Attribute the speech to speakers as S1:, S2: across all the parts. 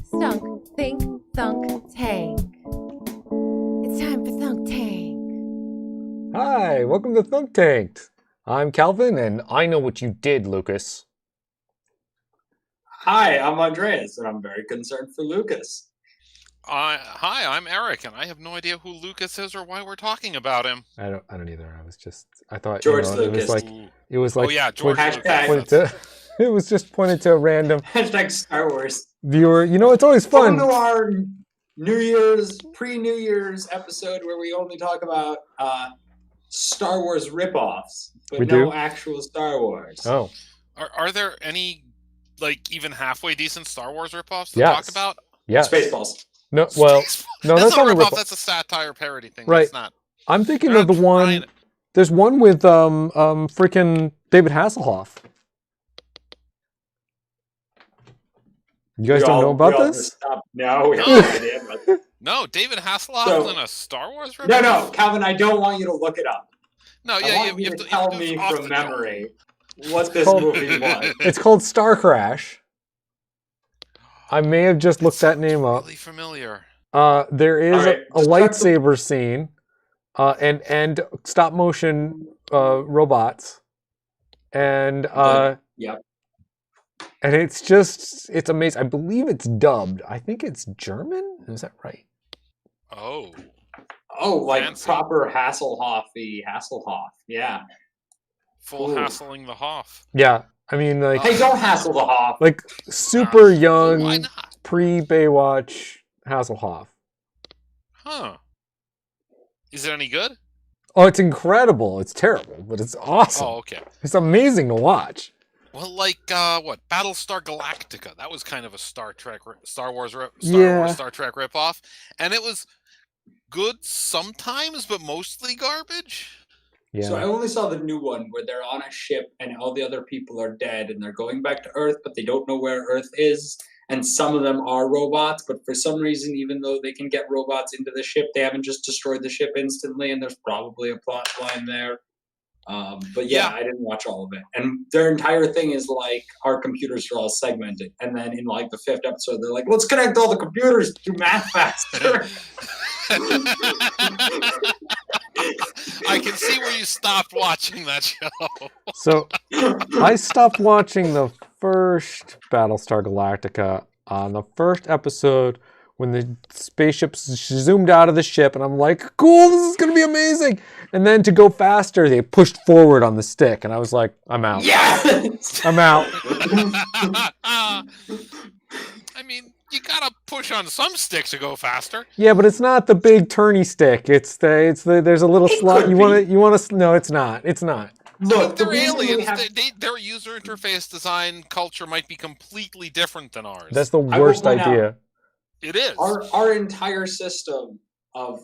S1: Stunk, think, thunk, tank. It's time for Thunk Tank.
S2: Hi, welcome to Thunk Tanked. I'm Calvin, and I know what you did, Lucas.
S3: Hi, I'm Andreas, and I'm very concerned for Lucas.
S4: Hi, I'm Eric, and I have no idea who Lucas is or why we're talking about him.
S2: I don't either. I thought
S3: George
S2: Lucas.
S3: Lucas.
S2: It was like
S4: oh yeah, George
S3: Hashtag-
S4: Lucas.
S2: it was just pointed to a random
S3: Hashtag Star Wars.
S2: viewer. You know, it's always fun.
S3: Welcome to our pre-New Year's episode where we only talk about Star Wars ripoffs, but
S2: We
S3: no
S2: do?
S3: actual Star Wars.
S2: Oh,
S4: Are there any even halfway decent Star Wars ripoffs to
S2: Yes.
S4: talk about?
S2: yes.
S3: Spaceballs.
S2: No, well, no, that's
S4: not
S2: not
S4: a
S2: a
S4: ripoff.
S2: ripoff.
S4: That's a satire parody thing.
S2: Right.
S4: That's not.
S2: I'm thinking
S4: They're
S2: of the
S4: not
S2: one.
S4: trying-
S2: There's one with freaking David Hasselhoff. You guys don't know about this?
S3: No, we have no idea about this.
S4: No, David Hasselhoff
S3: So-
S4: in a Star Wars ripoff.
S3: No, Calvin, I don't want you to look it up.
S4: No,
S3: I
S4: yeah,
S3: want you
S4: have
S3: to
S4: you
S3: tell
S4: have to do
S3: me
S4: it off
S3: from
S4: the dome.
S3: memory what this
S2: Called-
S3: movie was.
S2: It's called Star Crash. I may have just looked that name up.
S4: Really familiar.
S2: There is
S3: All right,
S2: a
S3: just
S2: lightsaber scene, and stop motion robots, and
S3: Yep.
S2: and it's amazing. I believe it's dubbed. I think it's German. Is that right?
S4: Oh,
S3: Oh, like
S4: Fancy.
S3: proper Hasselhoff-y Hasselhoff. Yeah.
S4: full
S3: Ooh.
S4: hassling the Hoff.
S2: Yeah. I mean, like
S3: Hey, don't hassle the Hoff.
S2: like super
S4: Why
S2: young
S4: not?
S2: pre Baywatch Hasselhoff.
S4: Huh? Is it any good?
S2: Oh, it's incredible. It's terrible, but it's awesome.
S4: Oh, okay.
S2: It's amazing to watch.
S4: Well, what? Battlestar Galactica. That was kind of a Star Wars
S2: Yeah.
S4: Star Trek ripoff, and it was good sometimes, but mostly garbage.
S2: Yeah.
S3: So I only saw the new one where they're on a ship and all the other people are dead and they're going back to Earth, but they don't know where Earth is. And some of them are robots, but for some reason, even though they can get robots into the ship, they haven't just destroyed the ship instantly, and there's probably a plot line there. But yeah,
S4: Yeah.
S3: I didn't watch all of it. And their entire thing is like, our computers are all segmented. And then in like the 5th episode, they're like, let's connect all the computers to do math faster.
S4: I can see where you stopped watching that show.
S2: So I stopped watching the first Battlestar Galactica on the first episode when the spaceships zoomed out of the ship, and I'm like, cool, this is going to be amazing. And then to go faster, they pushed forward on the stick, and I was like, I'm out.
S3: Yes!
S2: I'm out.
S4: I mean, you gotta push on some sticks to go faster.
S2: Yeah, but it's not the big turny stick. It's the there's a little
S3: It
S2: slot.
S3: could
S2: You want to no, it's not. It's not.
S3: Look, the
S4: They're
S3: reason we
S4: aliens.
S3: have
S4: Their user interface design culture might be completely different than ours.
S2: That's the
S3: will
S2: worst
S3: point out-
S2: idea.
S4: It is.
S3: our entire system of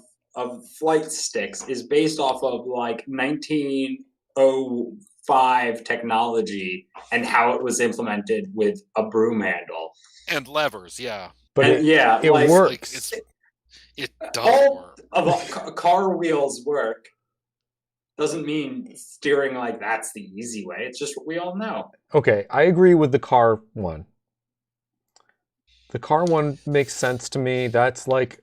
S3: flight sticks is based off of like 1905 technology and how it was implemented with a broom handle.
S4: And levers, yeah.
S2: But
S3: And yeah,
S2: it
S3: like,
S2: works.
S4: It does
S3: all
S4: work.
S3: of car wheels work. Doesn't mean steering like that's the easy way. It's just what we all know.
S2: Okay, I agree with the car one. The car one makes sense to me. That's like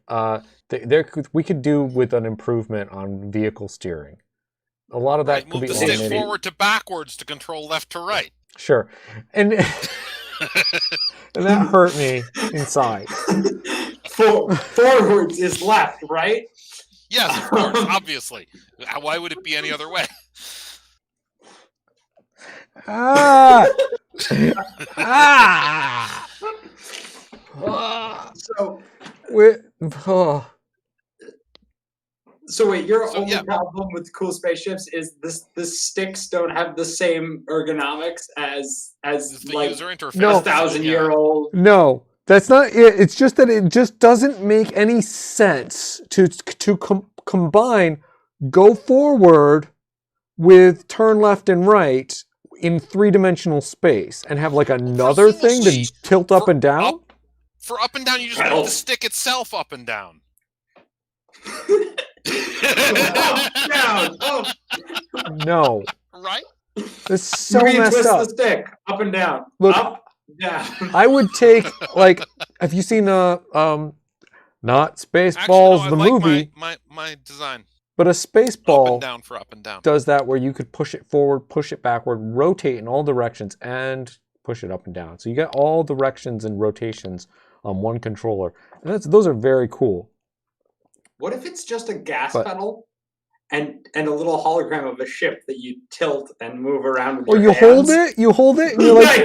S2: we could do with an improvement on vehicle steering. A lot of that
S4: Right,
S2: could
S4: move
S2: be
S4: the stick
S2: automated.
S4: forward to backwards to control left to right.
S2: Sure, and and that hurt me inside.
S3: Forwards is left, right?
S4: Yes, of course, obviously. Why would it be any other way?
S2: Ah! Ah!
S3: So
S2: Oh.
S3: wait, your
S4: So,
S3: only
S4: yeah.
S3: problem with cool spaceships is the sticks don't have the same ergonomics as
S4: It's the
S3: like
S4: user interface.
S2: No.
S3: a 1,000-year-old.
S2: No, that's not it. It's just that it just doesn't make any sense to combine go forward with turn left and right in 3-dimensional space and have like another thing to tilt up and down.
S4: For up and down, you just
S3: Pedal.
S4: move the stick itself up and down.
S3: Up, down, up.
S2: No,
S4: Right?
S2: it's so
S3: Maybe
S2: messed
S3: twist
S2: up.
S3: the stick up and down.
S2: Look,
S3: Up, Yeah.
S2: I would take like, have you seen not
S4: Actually,
S2: Spaceballs
S4: no, I
S2: the
S4: like
S2: movie,
S4: my design.
S2: but a
S4: Up and
S2: Spaceball
S4: down for up and down.
S2: does that where you could push it forward, push it backward, rotate in all directions, and push it up and down. So you get all directions and rotations on one controller. And those are very cool.
S3: What if it's just a gas
S2: But-
S3: pedal and a little hologram of a ship that you tilt and move around with
S2: Or
S3: your
S2: you hold
S3: hands?
S2: it, and you're like,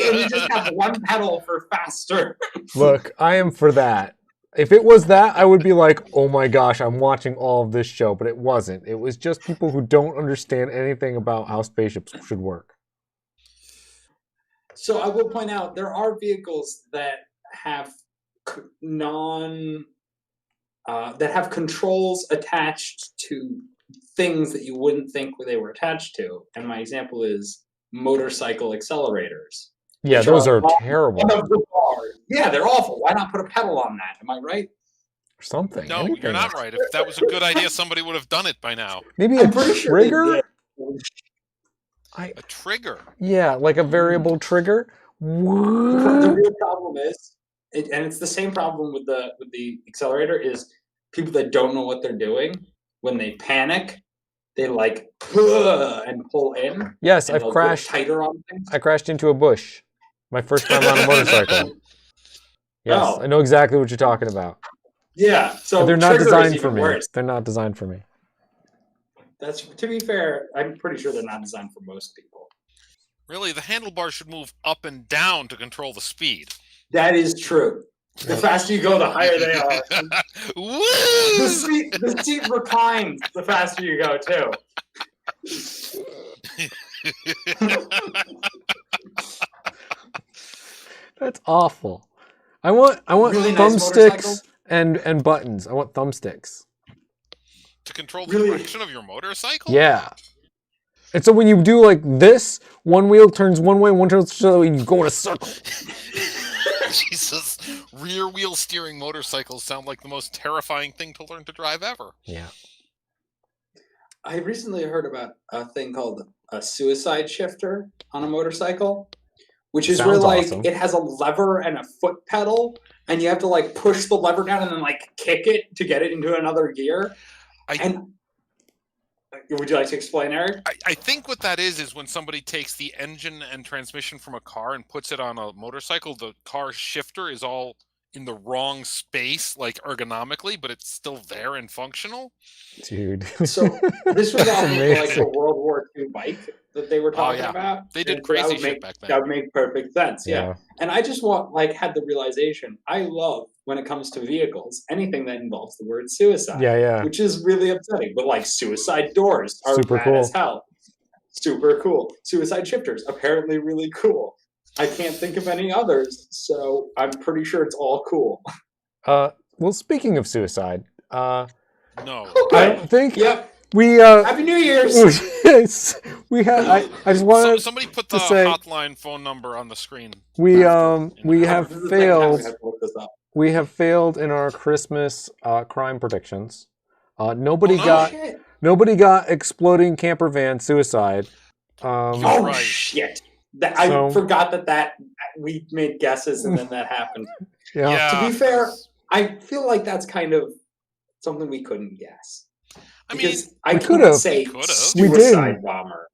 S3: And you just have one pedal for faster.
S2: look, I am for that. If it was that, I would be like, oh my gosh, I'm watching all of this show. But it wasn't. It was just people who don't understand anything about how spaceships should work.
S3: So I will point out there are vehicles that have that have controls attached to things that you wouldn't think they were attached to. And my example is motorcycle accelerators.
S2: Yeah,
S3: which
S2: those are
S3: one
S2: terrible.
S3: of the bars. Yeah, they're awful. Why not put a pedal on that? Am I right?
S2: Or something.
S4: No,
S2: anything.
S4: you're not right. If that was a good idea, somebody would have done it by now.
S2: Maybe a
S3: I'm pretty sure they
S2: trigger?
S3: did.
S4: A trigger.
S2: Yeah, like a variable trigger.
S3: The
S2: What?
S3: real problem is, and it's the same problem with the accelerator, is people that don't know what they're doing, when they panic, they like and pull in.
S2: Yes,
S3: and
S2: I've
S3: they'll
S2: crashed.
S3: grip tighter on things.
S2: I crashed into a bush. My first time on a motorcycle. Yes,
S3: Oh.
S2: I know exactly what you're talking about.
S3: Yeah, so
S2: But they're not
S3: trigger is
S2: designed
S3: even
S2: for me.
S3: worse.
S2: They're not designed for me.
S3: That's, to be fair, I'm pretty sure they're not designed for most people.
S4: Really, the handlebars should move up and down to control the speed.
S3: That is true. The faster you go, the higher they are.
S4: Woo!
S3: The seat reclines the faster you go too.
S2: That's awful. I want
S3: Really nice motorcycle?
S2: thumbsticks and buttons. I want thumbsticks.
S4: To control the
S3: Really?
S4: direction of your motorcycle?
S2: Yeah. And so when you do like this, one wheel turns one way, one turns the other way, and you go in a circle.
S4: Jesus. Rear wheel steering motorcycles sound like the most terrifying thing to learn to drive ever.
S2: Yeah.
S3: I recently heard about a thing called a suicide shifter on a motorcycle, which is where
S2: Sounds
S3: like
S2: awesome.
S3: it has a lever and a foot pedal, and you have to like push the lever down and then like kick it to get it into another gear. Would you like to explain, Eric?
S4: I think what that is when somebody takes the engine and transmission from a car and puts it on a motorcycle, the car shifter is all in the wrong space, like ergonomically, but it's still there and functional.
S2: Dude.
S3: So this was off of like
S2: amazing.
S3: a World War II bike that they were talking
S4: yeah.
S3: about.
S4: They did
S3: And so that
S4: crazy
S3: would
S4: shit
S3: make,
S4: back then.
S3: That would make perfect sense. Yeah.
S2: Yeah.
S3: And I just had the realization I love when it comes to vehicles anything that involves the word suicide.
S2: Yeah.
S3: Which is really upsetting. But like suicide doors are
S2: Super
S3: rad
S2: cool.
S3: as hell. Super cool. Suicide shifters, apparently really cool. I can't think of any others, so I'm pretty sure it's all cool.
S2: Well, speaking of suicide,
S4: No.
S2: I think
S3: Yep.
S2: we
S3: Happy New Year's.
S2: we had. I just wanted
S4: Somebody put the
S2: to say
S4: hotline phone number on the screen.
S2: we
S3: This
S2: have
S3: is the second time
S2: failed.
S3: we have to look this up.
S2: We have failed in our Christmas crime predictions. Nobody
S4: Oh, no.
S2: got
S3: Shit.
S2: nobody got exploding camper van suicide.
S3: Oh
S4: Right.
S3: shit!
S2: So-
S3: I forgot that we made guesses and then that happened.
S2: Yeah.
S3: To be fair, I feel like that's kind of something we couldn't guess.
S4: I mean,
S3: Because I
S2: We
S3: can't
S2: could've.
S3: say
S4: We could've.
S2: We
S3: suicide
S2: didn't.
S3: bomber.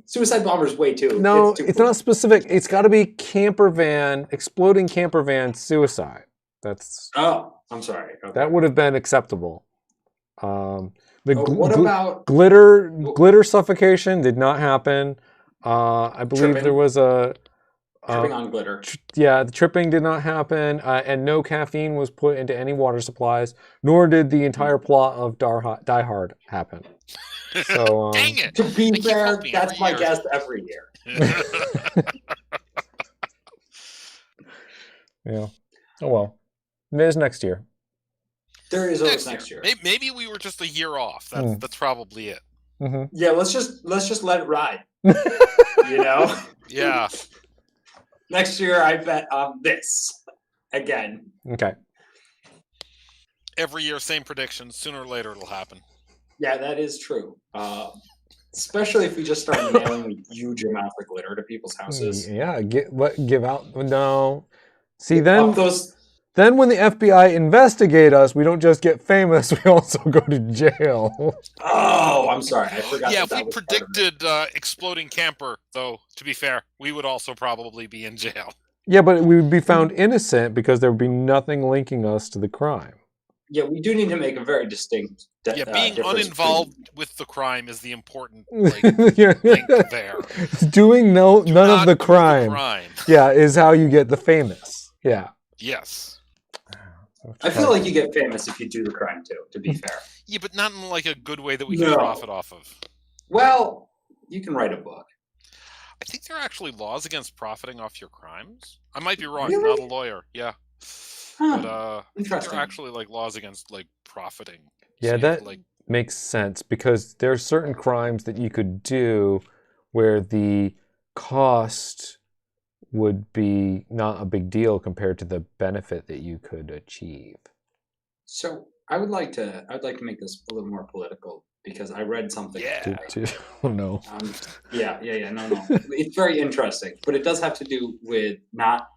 S3: Suicide bomber's way too.
S2: No,
S3: too
S2: it's
S3: cool.
S2: not specific. It's got to be camper van, exploding camper van suicide. That's
S3: Oh, I'm sorry. Okay.
S2: that would have been acceptable. The
S3: What about
S2: glitter suffocation did not happen. I believe
S3: Tripping?
S2: there was a
S3: tripping on glitter?
S2: the tripping did not happen, and no caffeine was put into any water supplies, nor did the entire plot of Die Hard happen. So,
S4: dang it!
S3: To be
S4: I keep
S3: fair,
S4: hoping
S3: that's
S4: every
S3: my
S4: year.
S3: guess every year.
S2: yeah. Oh well. There's next year.
S3: There is always next year.
S4: Maybe we were just a year off.
S2: Hmm.
S4: That's probably it.
S2: Mm-hmm.
S3: Yeah, let's just let it ride. You know?
S4: Yeah.
S3: Next year, I bet on this again.
S2: Okay.
S4: Every year, same predictions. Sooner or later, it'll happen.
S3: Yeah, that is true. Especially if we just start mailing huge amounts of glitter to people's houses.
S2: Yeah, give out. No. See,
S3: Up
S2: then
S3: those.
S2: when the FBI investigate us, we don't just get famous, we also go to jail.
S3: Oh, I'm sorry. I forgot.
S4: Yeah,
S3: that
S4: if we
S3: was part of it.
S4: predicted exploding camper, though, to be fair, we would also probably be in jail.
S2: Yeah, but we would be found innocent because there would be nothing linking us to the crime.
S3: Yeah, we do need to make a very distinct.
S4: Being
S3: difference
S4: uninvolved with the crime is the important
S2: Yeah.
S4: link there.
S2: Doing none of
S4: Not
S2: the
S4: do
S2: crime. Yeah, is how you get the famous. Yeah.
S4: Yes.
S3: I feel like you get famous if you do the crime too. To be fair.
S4: Yeah, but not in like a good way that we can
S3: No.
S4: profit off of.
S3: Well, you can write a book.
S4: I think there are actually laws against profiting off your crimes. I might be wrong.
S3: Really?
S4: Not a lawyer. Yeah.
S3: Huh.
S4: But I think
S3: Interesting.
S4: there are actually like laws against like profiting.
S2: Yeah,
S4: you have
S2: that
S4: to, like
S2: makes sense because there are certain crimes that you could do where the cost would be not a big deal compared to the benefit that you could achieve.
S3: So I'd like to make this a little more political because I read something.
S4: Yeah.
S2: Oh no.
S3: No. It's very interesting, but it does have to do with not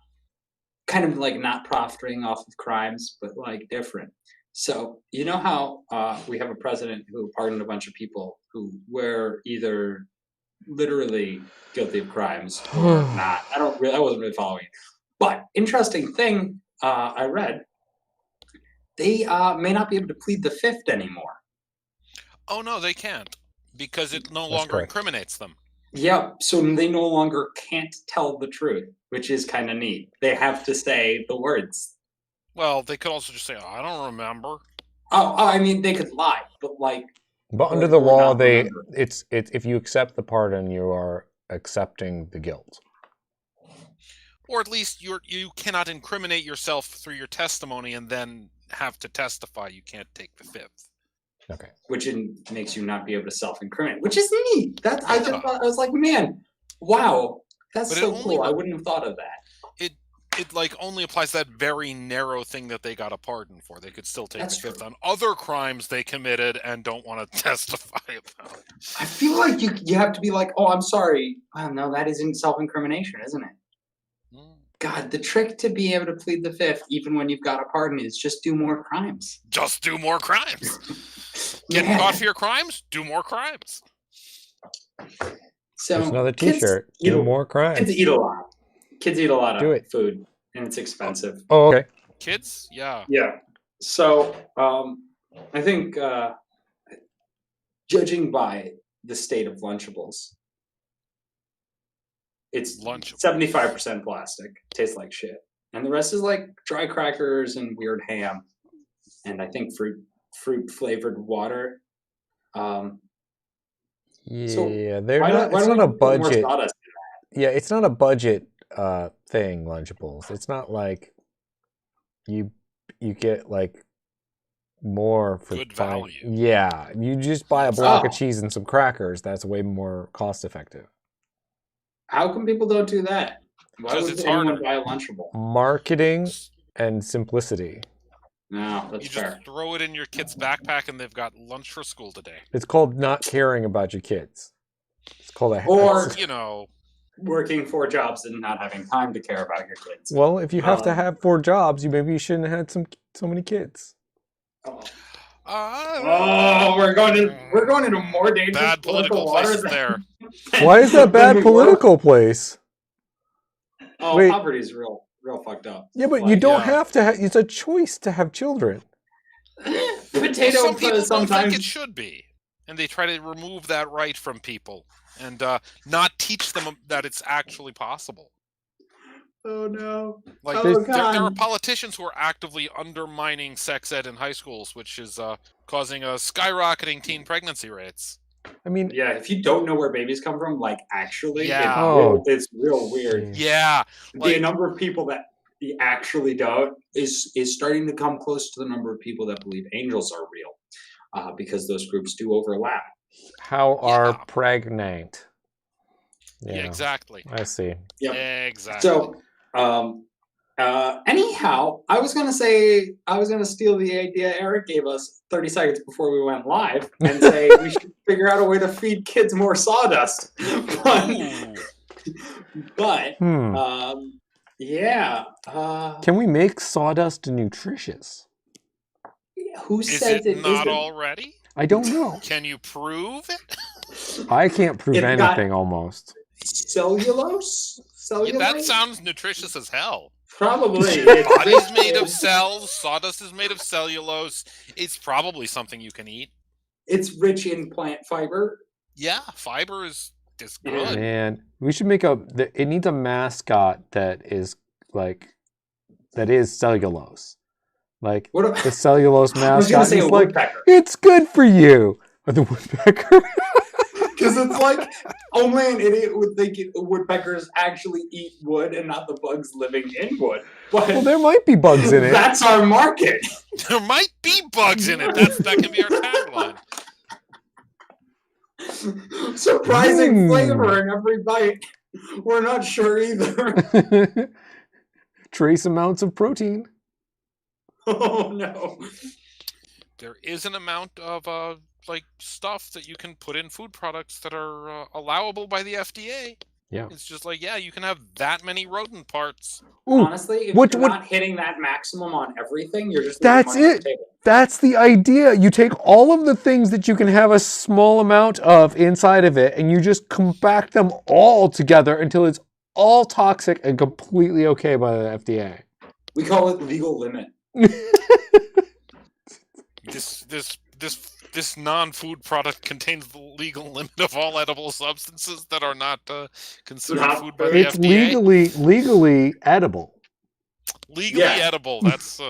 S3: profiting off of crimes, but like different. So you know how we have a president who pardoned a bunch of people who were either literally guilty of crimes or not. I wasn't really following it. But interesting thing I read, they may not be able to plead the fifth anymore.
S4: Oh no, they can't because it no
S2: That's
S4: longer
S2: correct.
S4: incriminates them.
S3: Yep. So they no longer can't tell the truth, which is kind of neat. They have to say the words.
S4: Well, they could also just say, "I don't remember."
S3: Oh, I mean, they could lie, but like.
S2: But under
S3: Or-
S2: the
S3: or
S2: law,
S3: not remember.
S2: it's if you accept the pardon, you are accepting the guilt.
S4: Or at least you cannot incriminate yourself through your testimony and then have to testify. You can't take the fifth.
S2: Okay.
S3: Which makes you not be able to self-incriminate, which is neat. I just
S4: Yeah.
S3: thought, I was like, man, wow, that's
S4: But it
S3: so
S4: only
S3: cool. I
S4: would-
S3: wouldn't have thought of that.
S4: It like only applies to that very narrow thing that they got a pardon for. They could still take
S3: That's
S4: the fifth
S3: true.
S4: on other crimes they committed and don't want to testify about.
S3: I feel like you have to be like, oh, I'm sorry. Well, no, that isn't self-incrimination, isn't it?
S4: Mm.
S3: God, the trick to be able to plead the fifth, even when you've got a pardon, is just do more crimes.
S4: Just do more crimes. Get
S3: Yeah.
S4: caught for your crimes? Do more crimes.
S3: So
S2: There's another
S3: kids
S2: T-shirt.
S3: eat
S2: Do
S3: a-
S2: more crimes.
S3: Kids eat a lot. Kids eat a lot
S2: Do
S3: of
S2: it.
S3: food, and it's expensive.
S2: Oh, okay.
S4: Kids? Yeah.
S3: Yeah. So I think judging by the state of Lunchables, it's
S4: Lunchables.
S3: 75% plastic, tastes like shit, and the rest is like dry crackers and weird ham, and I think fruit flavored water.
S2: Yeah, they're
S3: Why
S2: not.
S3: don't
S2: It's
S3: we
S2: not a
S3: put more
S2: budget.
S3: sawdust?
S2: Yeah, it's not a budget thing. Lunchables. It's not like you get like more for
S4: Good
S2: buying-
S4: value.
S2: Yeah, you just buy a block of
S3: Oh.
S2: cheese and some crackers. That's way more cost effective.
S3: How come people don't do that? Why
S4: 'Cause
S3: would
S4: it's
S3: anyone
S4: harder.
S3: buy a Lunchable?
S2: Marketing and simplicity.
S3: No, that's
S4: You
S3: fair.
S4: just throw it in your kid's backpack and they've got lunch for school today.
S2: It's called not caring about your kids. It's called a.
S3: Or-
S4: Or, you know,
S3: Working 4 jobs and not having time to care about your kids.
S2: Well, if you have to
S3: Um,
S2: have 4 jobs, you shouldn't have had so many kids.
S3: Oh.
S4: oh,
S3: we're going into more dangerous
S4: bad political
S3: waters.
S4: places there.
S2: Why is that bad political place?
S3: Oh,
S2: Wait.
S3: poverty's real fucked up.
S2: Yeah, but you
S3: Like,
S2: don't
S4: yeah.
S2: have to. It's a choice to have children.
S3: Potato
S4: Some people don't
S3: sometimes.
S4: think it should be, and they try to remove that right from people and not teach them that it's actually possible.
S3: Oh no!
S4: Like
S3: Oh,
S4: there are
S3: God.
S4: politicians who are actively undermining sex ed in high schools, which is causing skyrocketing teen pregnancy rates.
S2: I mean,
S3: Yeah, if you don't know where babies come from, like actually,
S4: Yeah.
S3: it's real weird.
S4: Yeah,
S3: The
S4: like-
S3: number of people that actually don't is starting to come close to the number of people that believe angels are real, because those groups do overlap.
S2: how are
S4: Yeah.
S2: pregnant?
S4: yeah, exactly.
S2: I see.
S3: Yep.
S4: Exactly.
S3: So, Anyhow, I was gonna steal the idea Eric gave us 30 seconds before we went live and say we should figure out a way to feed kids more sawdust. but yeah.
S2: Can we make sawdust nutritious?
S3: Who
S4: Is
S3: says
S4: it not
S3: isn't?
S4: already?
S2: I don't know.
S4: Can you prove it?
S2: I can't prove
S3: It got-
S2: anything almost.
S3: Cellulose?
S4: Yeah, that sounds nutritious as hell.
S3: Probably.
S4: Body's made of cells. Sawdust is made of cellulose. It's probably something you can eat.
S3: It's rich in plant fiber.
S4: Yeah, fiber is good.
S2: Man, we should make it needs a mascot that is cellulose. Like the cellulose
S3: I was
S2: mascot
S3: gonna say
S2: is
S3: a
S2: like,
S3: woodpecker.
S2: it's good for you. Or the woodpecker.
S3: Because it's like only an idiot would think woodpeckers actually eat wood and not the bugs living in wood. But
S2: Well, there might be bugs in it.
S3: that's our market.
S4: There might be bugs in it. That can be our tagline.
S3: Surprising flavor in every bite. We're not sure either.
S2: Trace amounts of protein.
S3: Oh no.
S4: There is an amount of stuff that you can put in food products that are allowable by the FDA.
S2: Yeah.
S4: It's just like, yeah, you can have that many rodent parts.
S2: Ooh,
S3: Honestly, if you're not hitting that maximum on everything, you're just
S2: That's
S3: leaving money on
S2: it.
S3: the table.
S2: That's the idea. You take all of the things that you can have a small amount of inside of it, and you just compact them all together until it's all toxic and completely okay by the FDA.
S3: We call it legal limit.
S4: This non-food product contains the legal limit of all edible substances that are not considered food by the
S2: It's
S4: FDA.
S2: legally edible.
S4: Legally edible. That's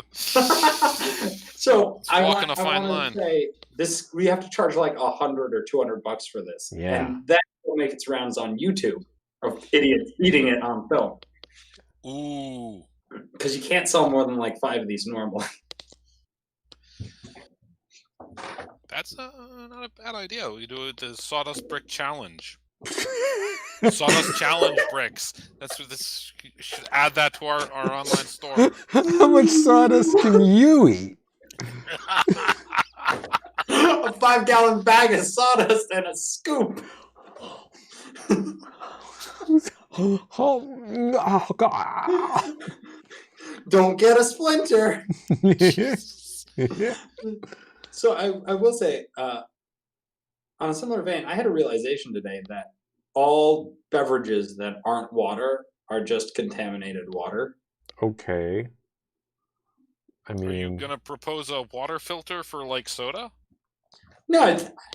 S3: so I
S4: walking
S3: want
S4: a fine
S3: to
S4: line.
S3: say this: we have to charge like $100 or $200 for this,
S2: Yeah.
S3: and that will make its rounds on YouTube of idiots eating it on film.
S4: Ooh.
S3: Because you can't sell more than like 5 of these normally.
S4: That's not a bad idea. We do the Sawdust Brick Challenge. Sawdust Challenge bricks. That's what this. You should add that to our online store.
S2: How much sawdust can you eat?
S3: A 5-gallon bag of sawdust and a scoop.
S2: Oh, God.
S3: Don't get a splinter. So I will say, on a similar vein, I had a realization today that all beverages that aren't water are just contaminated water.
S2: Okay. I mean,
S4: Are you gonna propose a water filter for like soda?
S3: No,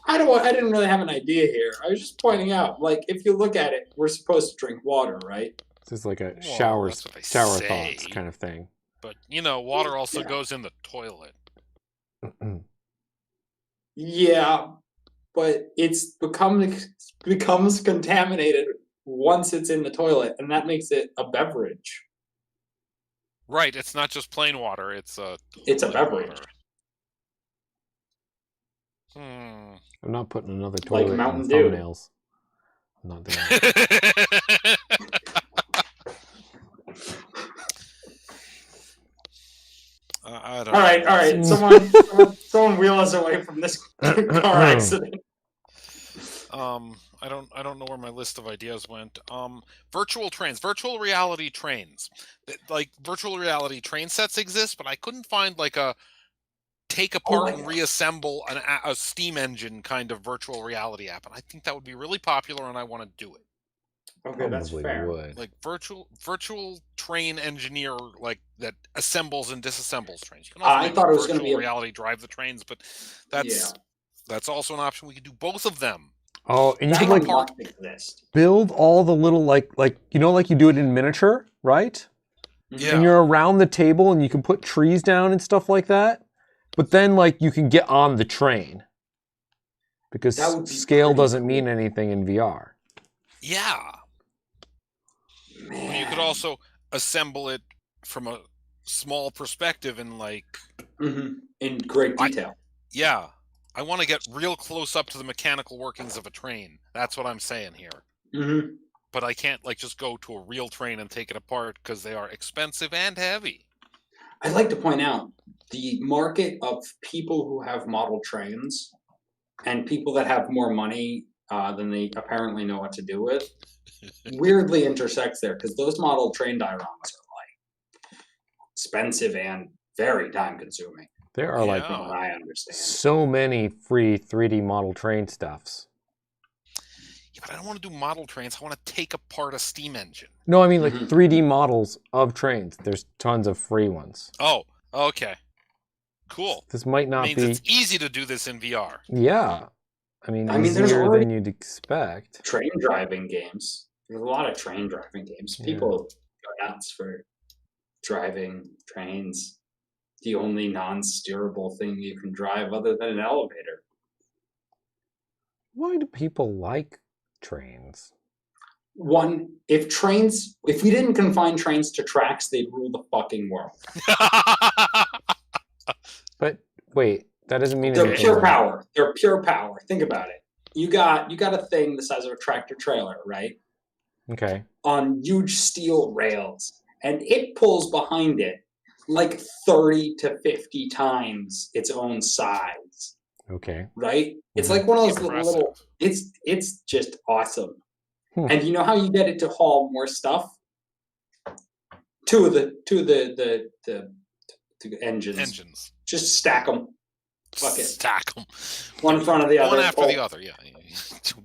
S3: I didn't really have an idea here. I was just pointing out, like, if you look at it, we're supposed to drink water, right?
S2: this is like a
S4: Well,
S2: shower
S4: that's what I
S2: thoughts
S4: say.
S2: kind of thing.
S4: But water also goes in the toilet.
S3: Yeah, but it's becomes contaminated once it's in the toilet, and that makes it a beverage.
S4: Right, it's not just plain water. It's a
S3: beverage.
S4: Water.
S2: I'm not putting another toilet in
S3: Mountain
S2: the
S3: Dew.
S2: thumbnails. I'm not doing that.
S4: I don't
S3: All right. Someone wheel us away from this car accident.
S4: I don't know where my list of ideas went. Virtual trains, virtual reality trains. Like virtual reality train sets exist, but I couldn't find like a take apart and reassemble a steam engine kind of virtual reality app, and I think that would be really popular, and I want to do it.
S3: Okay, that's
S2: Probably
S3: fair.
S2: would.
S4: Like virtual train engineer, like that assembles and disassembles trains. You can also
S3: I
S4: make
S3: thought it was going to
S4: virtual
S3: be
S4: reality drive the trains, but that's also an option. We could do both of them.
S2: Oh, and you
S3: That
S2: can like
S3: must exist.
S2: build all the little like you do it in miniature, right?
S4: Yeah.
S2: And you're around the table and you can put trees down and stuff like that. But then like you can get on the train. Because
S3: That would be
S2: scale
S3: pretty
S2: doesn't
S3: cool.
S2: mean anything in VR.
S4: Yeah.
S3: Man.
S4: You could also assemble it from a small perspective and like
S3: in great detail.
S4: I want to get real close up to the mechanical workings of a train. That's what I'm saying here. but I can't like just go to a real train and take it apart because they are expensive and heavy.
S3: I'd like to point out the market of people who have model trains and people that have more money than they apparently know what to do with weirdly intersects there, because those model train dioramas are like expensive and very time consuming.
S2: There are like
S3: From what I understand.
S2: so many free 3D model train stuffs.
S4: Yeah, but I don't want to do model trains. I want to take apart a steam engine.
S2: No, I mean like 3D models of trains. There's tons of free ones.
S4: Oh, okay. Cool.
S2: This might not
S4: means
S2: be.
S4: It's easy to do this in VR.
S2: Yeah. I mean,
S3: there's
S2: easier
S3: already
S2: than you'd expect.
S3: train driving games. There's a lot of train driving games.
S2: Yeah.
S3: People go nuts for driving trains. The only non-steerable thing you can drive other than an elevator.
S2: Why do people like trains?
S3: One, if we didn't confine trains to tracks, they'd rule the fucking world.
S2: But wait, that doesn't mean
S3: They're
S2: anything.
S3: pure power. They're pure power. Think about it. You got a thing the size of a tractor trailer, right?
S2: Okay.
S3: On huge steel rails, and it pulls behind it like 30 to 50 times its own size,
S2: Okay.
S3: right? It's like one of those
S4: Impressive.
S3: little. It's just awesome.
S2: Hmm.
S3: And you know how you get it to haul more stuff? Two of the engines. Just stack them. Fuck it.
S4: Stack them.
S3: One in front of the other.
S4: One after the other, yeah.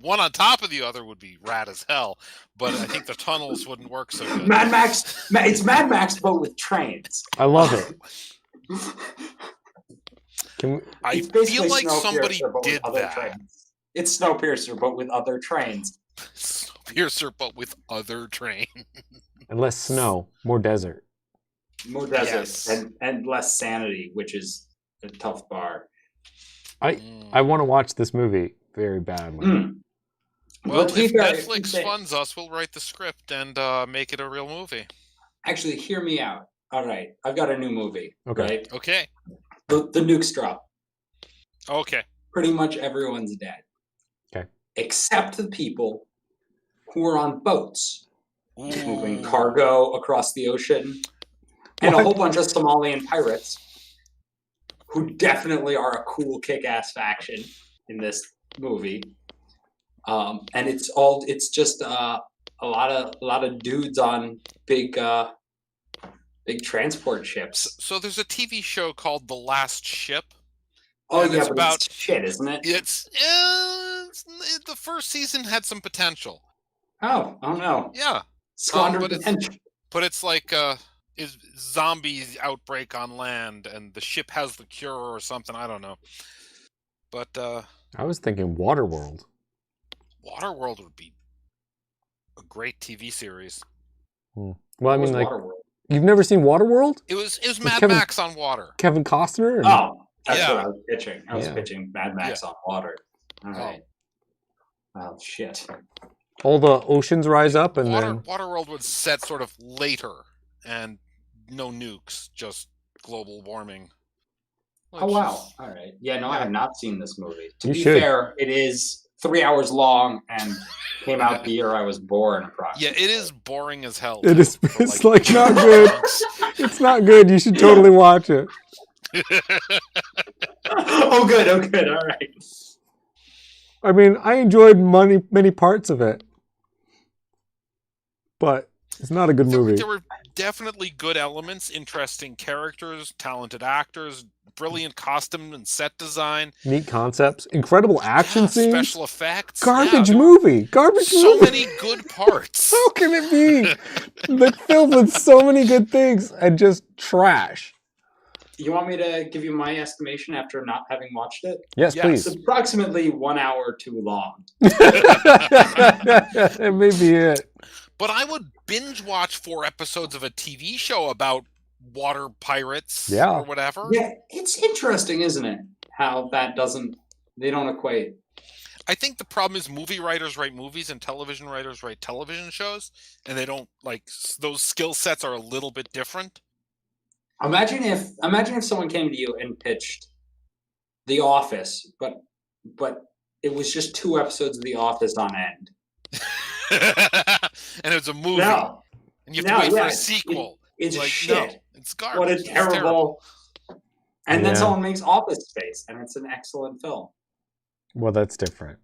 S4: One on top of the other would be rad as hell, but I think the tunnels wouldn't work so good.
S3: Mad Max. It's Mad Max, but with trains.
S2: I love it.
S4: I
S3: It's basically
S4: feel like somebody
S3: Snowpiercer, but with
S4: did
S3: other
S4: that.
S3: trains. It's Snowpiercer, but with other trains.
S4: Snowpiercer, but with other train.
S2: And less snow, more desert.
S3: More desert
S4: Yes.
S3: and less sanity, which is a tough bar.
S2: I want to watch this movie very badly.
S4: Well,
S3: But to be
S4: if
S3: fair,
S4: Netflix funds us, we'll write the script and make it a real movie.
S3: Actually, hear me out. All right, I've got a new movie.
S2: Okay.
S3: Right?
S4: Okay.
S3: The nukes drop.
S4: Okay.
S3: Pretty much everyone's dead.
S2: Okay.
S3: Except the people who are on boats moving
S4: Ooh.
S3: cargo across the ocean, and a
S2: What?
S3: whole bunch of Somalian pirates who definitely are a cool kick-ass faction in this movie. And it's just a lot of dudes on big transport ships.
S4: So there's a TV show called The Last Ship.
S3: Oh
S4: and
S3: yeah,
S4: it's
S3: but
S4: about-
S3: it's shit, isn't it?
S4: The first season had some potential.
S3: Oh no.
S4: Yeah,
S3: Squandered
S4: but it's-
S3: potential.
S4: but it's like is zombies outbreak on land and the ship has the cure or something. I don't know. But
S2: I was thinking Waterworld.
S4: Waterworld would be a great TV series.
S2: Well, I mean, like,
S3: Waterworld.
S2: you've never seen Waterworld?
S4: It was Mad
S2: Kevin-
S4: Max on water.
S2: Kevin Costner? And-
S3: Oh, that's
S4: Yeah.
S3: what I was pitching. I was
S2: Yeah.
S3: pitching Mad Max on water. All right. Oh shit.
S2: All the oceans rise up and then...
S4: Waterworld was set sort of later, and no nukes, just global warming.
S3: Oh wow. All right. Yeah, no, I have not seen this movie. To
S2: You
S3: be
S2: should.
S3: fair, it is 3 hours long and came out the year I was born.
S4: Yeah,
S3: Approximately.
S4: it is boring as hell.
S2: It
S4: too,
S2: is.
S4: for,
S2: It's like not good.
S4: chunks.
S2: It's not good. You should totally watch it.
S3: Oh good. Oh good. All right.
S2: I mean, I enjoyed many parts of it, but it's not a good movie.
S4: There were definitely good elements, interesting characters, talented actors, brilliant costume and set design,
S2: Neat concepts, incredible action scenes,
S4: special effects.
S2: garbage
S4: yeah,
S2: movie, garbage
S4: so
S2: movie.
S4: many good parts.
S2: How can it be like filled with so many good things and just trash?
S3: You want me to give you my estimation after not having watched it?
S2: Yes,
S4: Yes.
S3: It's
S2: please.
S3: approximately 1 hour too long.
S2: That may be it.
S4: But I would binge watch 4 episodes of a TV show about water pirates
S2: Yeah.
S4: or whatever.
S3: Yeah, it's interesting, isn't it? How they don't equate.
S4: I think the problem is movie writers write movies and television writers write television shows, and they don't like those skill sets are a little bit different.
S3: Imagine if someone came to you and pitched The Office, but it was just 2 episodes of The Office on end.
S4: it's a movie,
S3: No.
S4: and you have to wait for a
S3: it's-
S4: sequel.
S3: It's
S4: like,
S3: shit.
S4: no, it's garbage.
S3: What a
S4: It's terrible.
S3: terrible. And then
S2: Yeah.
S3: someone makes Office Space, and it's an excellent film.
S2: Well, that's different.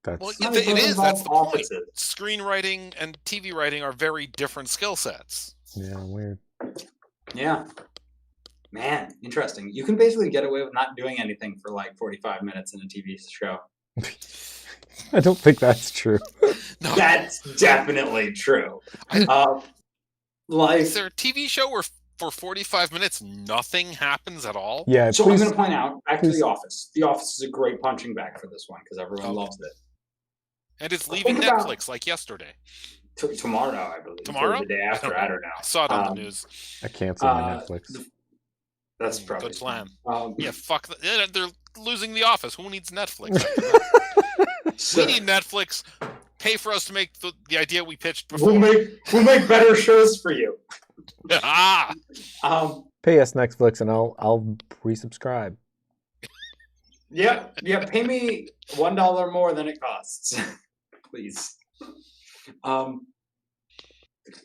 S2: That's
S4: Well,
S3: No,
S4: it
S3: doesn't
S4: is. That's the
S3: involve
S4: point.
S3: offices.
S4: Screenwriting and TV writing are very different skill sets.
S2: yeah, weird.
S3: Yeah. Man, interesting. You can basically get away with not doing anything for like 45 minutes in a TV show.
S2: I don't think that's true.
S4: No,
S3: That's definitely true.
S4: I-
S3: Like,
S4: is there a TV show where for 45 minutes nothing happens at all?
S2: Yeah,
S3: so
S2: please.
S3: I'm going to point out back to
S2: please.
S3: The Office. The Office is a great punching bag for this one because everyone
S4: Okay.
S3: loves it.
S4: And it's leaving
S3: Think about-
S4: Netflix like yesterday.
S3: Tomorrow, I believe.
S4: Tomorrow?
S3: Or the day after. I don't know.
S4: I saw it on the news.
S2: I canceled my
S3: uh,
S2: Netflix.
S3: That's probably
S4: Good plan.
S3: smart.
S4: Yeah, fuck. They're losing The Office. Who needs Netflix?
S3: So
S4: We need Netflix. Pay for us to make the idea we pitched before.
S3: we'll make better shows for you.
S4: Ah!
S2: Pay us Netflix, and I'll resubscribe.
S3: Yeah. Pay me $1 more than it costs, please.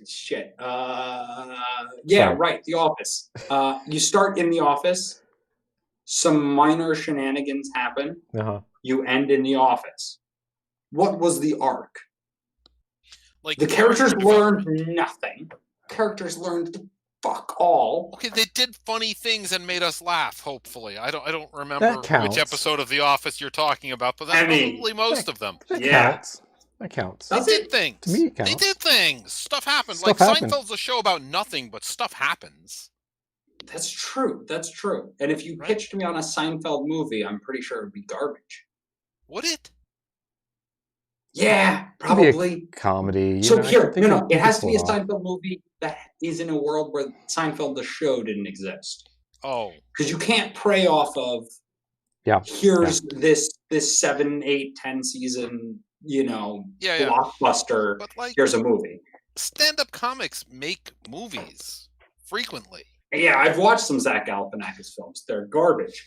S3: Shit. Yeah,
S2: Sorry.
S3: right. The Office. You start in the office. Some minor shenanigans happen.
S2: Uh-huh.
S3: You end in the office. What was the arc?
S4: Like
S3: The characters
S4: character
S3: learned
S4: development.
S3: nothing. Characters learned fuck all.
S4: Okay, they did funny things and made us laugh. Hopefully, I don't remember
S2: That counts.
S4: which episode of The Office you're talking about, but that's
S3: I mean,
S4: probably most of them.
S2: That
S3: Yeah.
S2: counts. That counts.
S4: They
S3: Does
S4: did
S3: it?
S4: things.
S2: To me, it
S4: They
S2: counts.
S4: did things. Stuff happened.
S2: Stuff
S4: like
S2: happened.
S4: Seinfeld's a show about nothing, but stuff happens.
S3: That's true. That's true. And if you
S4: Right.
S3: pitched me on a Seinfeld movie, I'm pretty sure it would be garbage.
S4: Would it?
S3: Yeah,
S2: Could be a
S3: probably.
S2: Comedy.
S3: So
S2: I can
S3: here,
S2: think
S3: no,
S2: of
S3: it has to be a
S2: people.
S3: Seinfeld movie that is in a world where Seinfeld the show didn't exist.
S4: Oh,
S3: Because you can't prey off of
S2: Yeah.
S3: here's this 7, 8, 10 season,
S4: yeah.
S3: blockbuster.
S4: But like,
S3: Here's a movie.
S4: stand-up comics make movies frequently.
S3: Yeah, I've watched some Zach Galifianakis films. They're garbage.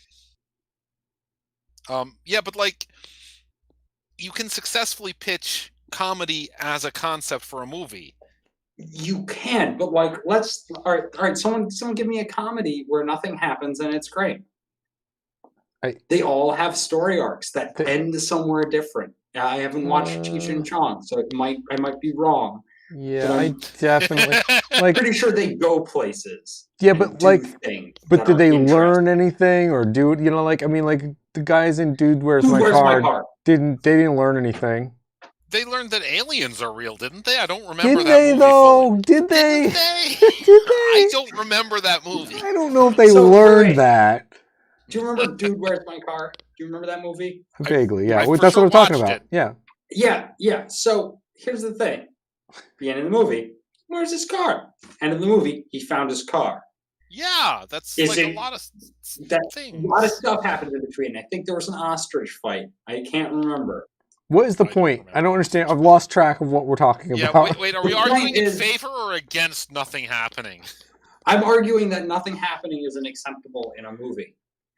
S4: Yeah, but like, you can successfully pitch comedy as a concept for a movie.
S3: You can, but like, all right. Someone give me a comedy where nothing happens and it's great. They all have story arcs that end somewhere different. I haven't watched Cheech and Chong, so I might be wrong.
S2: Yeah,
S3: But
S2: I
S3: I'm-
S2: definitely like.
S3: Pretty sure they go places.
S2: Yeah,
S3: and
S2: but
S3: do
S2: like,
S3: things
S2: but
S3: that
S2: did
S3: are
S2: they
S3: interesting.
S2: learn anything or do it? Like, I mean, like the guys in Dude, Where's
S3: Dude,
S2: My
S3: Where's
S2: Car?
S3: My Car?
S2: They didn't learn anything.
S4: They learned that aliens are real, didn't they? I don't remember
S2: Did
S4: that
S2: they
S4: movie
S2: though?
S4: fully.
S2: Did they?
S4: Didn't they?
S2: Did
S4: I
S2: they?
S4: don't remember that movie.
S2: I don't know if they
S3: So,
S2: learned
S3: wait.
S2: that.
S3: Do you remember Dude, Where's My Car? Do you remember that movie?
S2: Vaguely, yeah.
S4: I
S2: Well,
S4: for
S2: that's
S4: sure
S2: what I'm talking
S4: watched
S2: about.
S4: it.
S2: Yeah.
S3: Yeah. So here's the thing. The end of the movie, where's his car? End of the movie, he found his car.
S4: Yeah, that's
S3: Is
S4: like
S3: it-
S4: a lot of
S3: That
S4: things.
S3: a lot of stuff happened in between. I think there was an ostrich fight. I can't remember.
S2: What is the
S4: I don't
S2: point?
S4: remember.
S2: I don't understand. I've lost track of what we're talking
S4: Yeah,
S2: about.
S4: wait, are we
S3: The point
S4: arguing in
S3: is-
S4: favor or against nothing happening?
S3: I'm arguing that nothing happening isn't acceptable in a movie.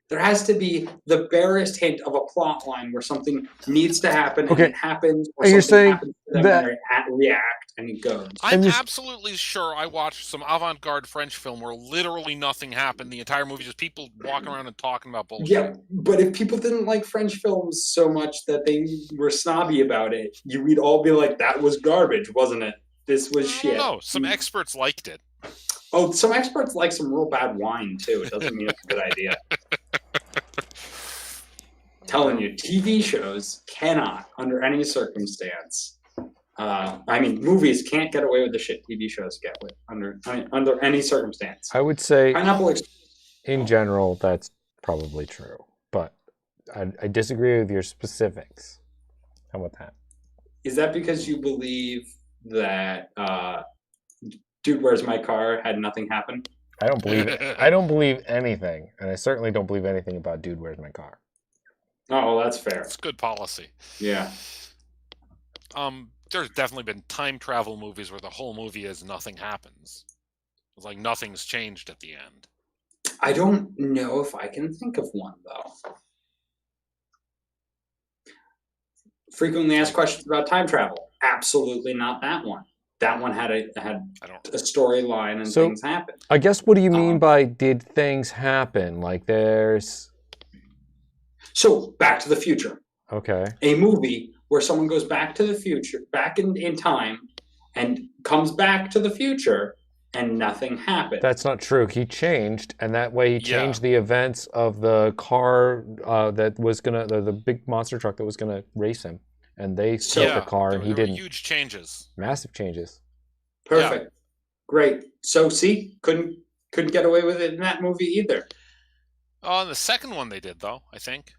S3: There has to be the barest hint of a plot line where something needs to happen and
S2: Okay.
S3: it happens, or
S2: And you're
S3: something
S2: saying
S3: happens to them
S2: that-
S3: and they react and it goes.
S4: I'm
S2: And you-
S4: absolutely sure I watched some avant-garde French film where literally nothing happened. The entire movie just people walking around and talking about bullshit.
S3: Yeah, but if people didn't like French films so much that they were snobby about it, we'd all be like, that was garbage, wasn't it? This was
S4: I
S3: shit.
S4: don't know. Some experts liked it.
S3: Oh, some experts like some real bad wine, too. It doesn't mean it's a good idea. Telling you, TV shows cannot, under any circumstance, movies can't get away with the shit TV shows get with under any circumstance.
S2: I would say,
S3: Pineapple
S2: in general, that's probably true. But I disagree with your specifics. How about that?
S3: Is that because you believe that Dude, Where's My Car had nothing happen?
S2: I don't believe it. I don't believe anything, and I certainly don't believe anything about Dude, Where's My Car?
S3: Oh, well, that's fair.
S4: It's good policy.
S3: Yeah.
S4: There's definitely been time travel movies where the whole movie is nothing happens. It's like nothing's changed at the end.
S3: I don't know if I can think of one, though. Frequently asked questions about time travel. Absolutely not that one. That one had a
S4: I don't.
S3: storyline and
S2: So-
S3: things happen.
S2: I guess what do you mean by did things happen? Like there's
S3: So Back to the Future,
S2: okay.
S3: a movie where someone goes back to the future, back in time, and comes back to the future, and nothing happened.
S2: That's not true. He changed, and that way he
S4: Yeah.
S2: changed the events of the car that was gonna the big monster truck that was gonna race him, and they stole the car, and he
S4: there were
S2: didn't.
S4: huge changes.
S2: Massive changes.
S3: Perfect. Great. So see, couldn't get away with it in that movie either.
S4: Oh, and the second one they did though, I think.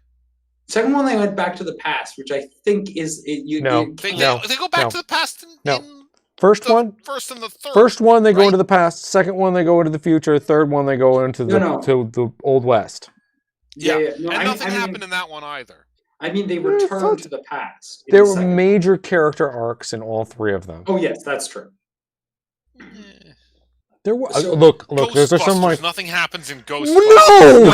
S3: Second one, they went back to the past, which I think is
S2: No.
S4: They
S2: No,
S4: go back
S2: no,
S4: to the past
S2: no.
S4: in
S2: First
S4: the
S2: one,
S4: first and the third.
S2: first one they go
S4: right?
S2: into the past. Second one they go into the future. Third one they go into the
S3: No.
S2: to the old west.
S3: Yeah. No,
S4: and nothing
S3: I mean,
S4: happened in that one either.
S3: I mean, they
S2: Yeah,
S3: returned
S2: fuck.
S3: to the past. in
S2: There
S3: the
S2: were
S3: second-
S2: major character arcs in all three of them.
S3: Oh yes, that's true.
S2: There were
S3: So-
S2: look. Those are some of my.
S4: Ghostbusters. Nothing happens in Ghostbusters.
S2: No.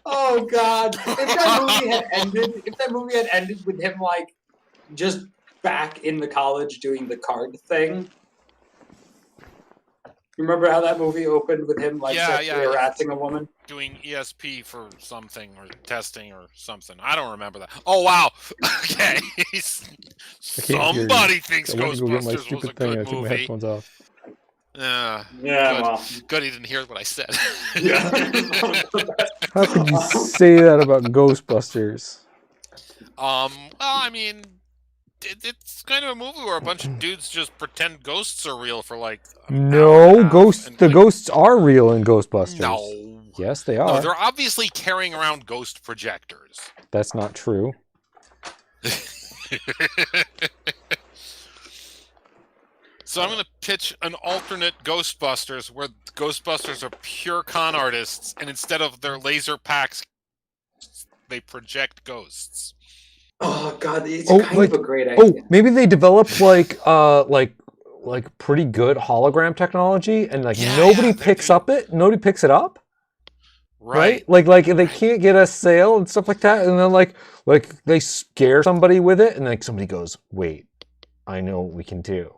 S3: oh God! If that movie had ended with him like just back in the college doing the card thing. You remember how that movie opened with him like
S4: Yeah,
S3: sexually
S4: yeah.
S3: harassing a woman?
S4: Doing ESP for something or testing or something. I don't remember that. Oh wow. Okay.
S2: can't hear
S4: Somebody thinks
S2: I went to go get my
S4: Ghostbusters was
S2: stupid
S4: a
S2: thing. I
S4: good
S2: took my
S4: movie.
S2: headphones off.
S4: Yeah.
S3: Yeah,
S4: Good.
S3: well,
S4: Good he didn't hear what I said.
S3: yeah.
S2: How could you say that about Ghostbusters?
S4: Well, I mean, it's kind of a movie where a bunch of dudes just pretend ghosts are real for like an hour and a
S2: No,
S4: half,
S2: ghosts.
S4: and,
S2: The
S4: like,
S2: ghosts are real in Ghostbusters.
S4: No.
S2: Yes, they
S4: No,
S2: are.
S4: they're obviously carrying around ghost projectors.
S2: That's not true.
S4: So I'm going to pitch an alternate Ghostbusters where Ghostbusters are pure con artists, and instead of their laser packs, they project ghosts.
S3: Oh God, it's
S2: Oh,
S3: kind
S2: like-
S3: of a great idea.
S2: Oh, maybe they developed like pretty good hologram technology, and like
S4: Yeah,
S2: nobody
S4: yeah,
S2: picks Nobody picks it up,
S4: Right.
S2: Like they can't get a sale and stuff like that, and then like they scare somebody with it, and like somebody goes, "Wait, I know what we can do."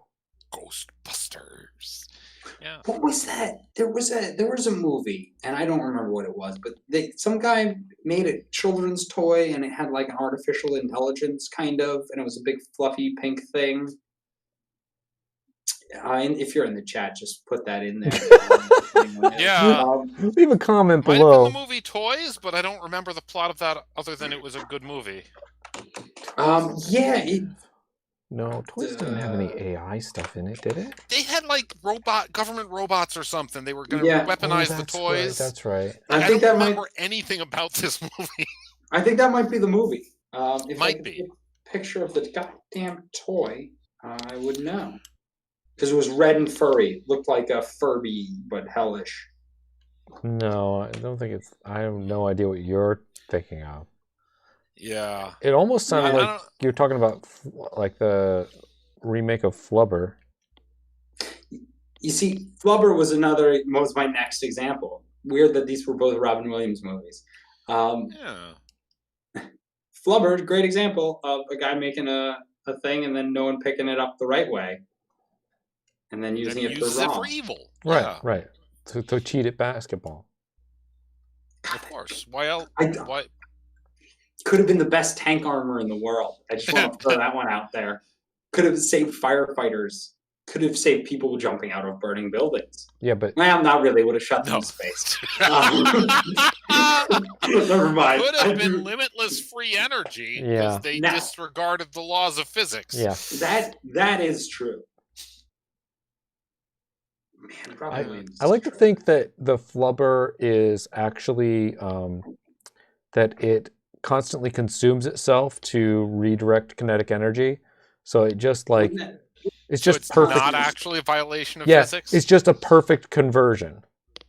S4: Ghostbusters. Yeah.
S3: What was that? There was a movie, and I don't remember what it was, but some guy made a children's toy, and it had like an artificial intelligence kind of, and it was a big fluffy pink thing. And if you're in the chat, just put that in there.
S4: Yeah.
S2: Leave a comment
S4: Might have
S2: below.
S4: been the movie Toys, but I don't remember the plot of that other than it was a good movie.
S3: Yeah.
S2: No, Toys didn't have any AI stuff in it, did it?
S4: They had like government robots or something. They were going to
S3: Yeah.
S4: weaponize
S2: Oh,
S4: the
S2: that's
S4: toys.
S2: Right, that's right.
S3: I think
S4: don't
S3: that
S4: remember anything about this movie.
S3: I think that might be the movie. If I
S4: Might
S3: could
S4: be.
S3: get a picture of the goddamn toy, I would know. Because it was red and furry. Looked like a Furby, but hellish.
S2: No, I don't think it's. I have no idea what you're thinking of.
S4: Yeah.
S2: It almost sounded
S4: I
S2: like
S4: don't-
S2: you're talking about like the remake of Flubber.
S3: You see, Flubber was my next example. Weird that these were both Robin Williams movies.
S4: Yeah.
S3: Flubber, great example of a guy making a thing and then no one picking it up the right way. And then using
S4: Then
S3: it
S4: uses
S3: for
S4: it
S3: wrong.
S4: for evil.
S2: Right,
S4: Yeah,
S2: right. To cheat at basketball.
S4: of course. Why else?
S3: I-
S4: Why?
S3: Could have been the best tank armor in the world. I just want to throw that one out there. Could have saved firefighters. Could have saved people jumping out of burning buildings.
S2: Yeah, but
S3: Well, not really. Would have shut them
S4: No.
S3: in space. Never mind.
S4: Could have been limitless free energy because
S2: Yeah.
S4: they
S3: Now-
S4: disregarded the laws of physics.
S2: yeah,
S3: That is true. Man, Robin
S2: I
S3: Williams is
S2: like to
S3: true.
S2: think that the Flubber is actually that it constantly consumes itself to redirect kinetic energy. So it just like
S3: Wouldn't it-
S2: it's
S4: So
S2: just
S4: it's
S2: perfect.
S4: not actually a violation of
S2: Yeah,
S4: physics.
S2: it's just a perfect conversion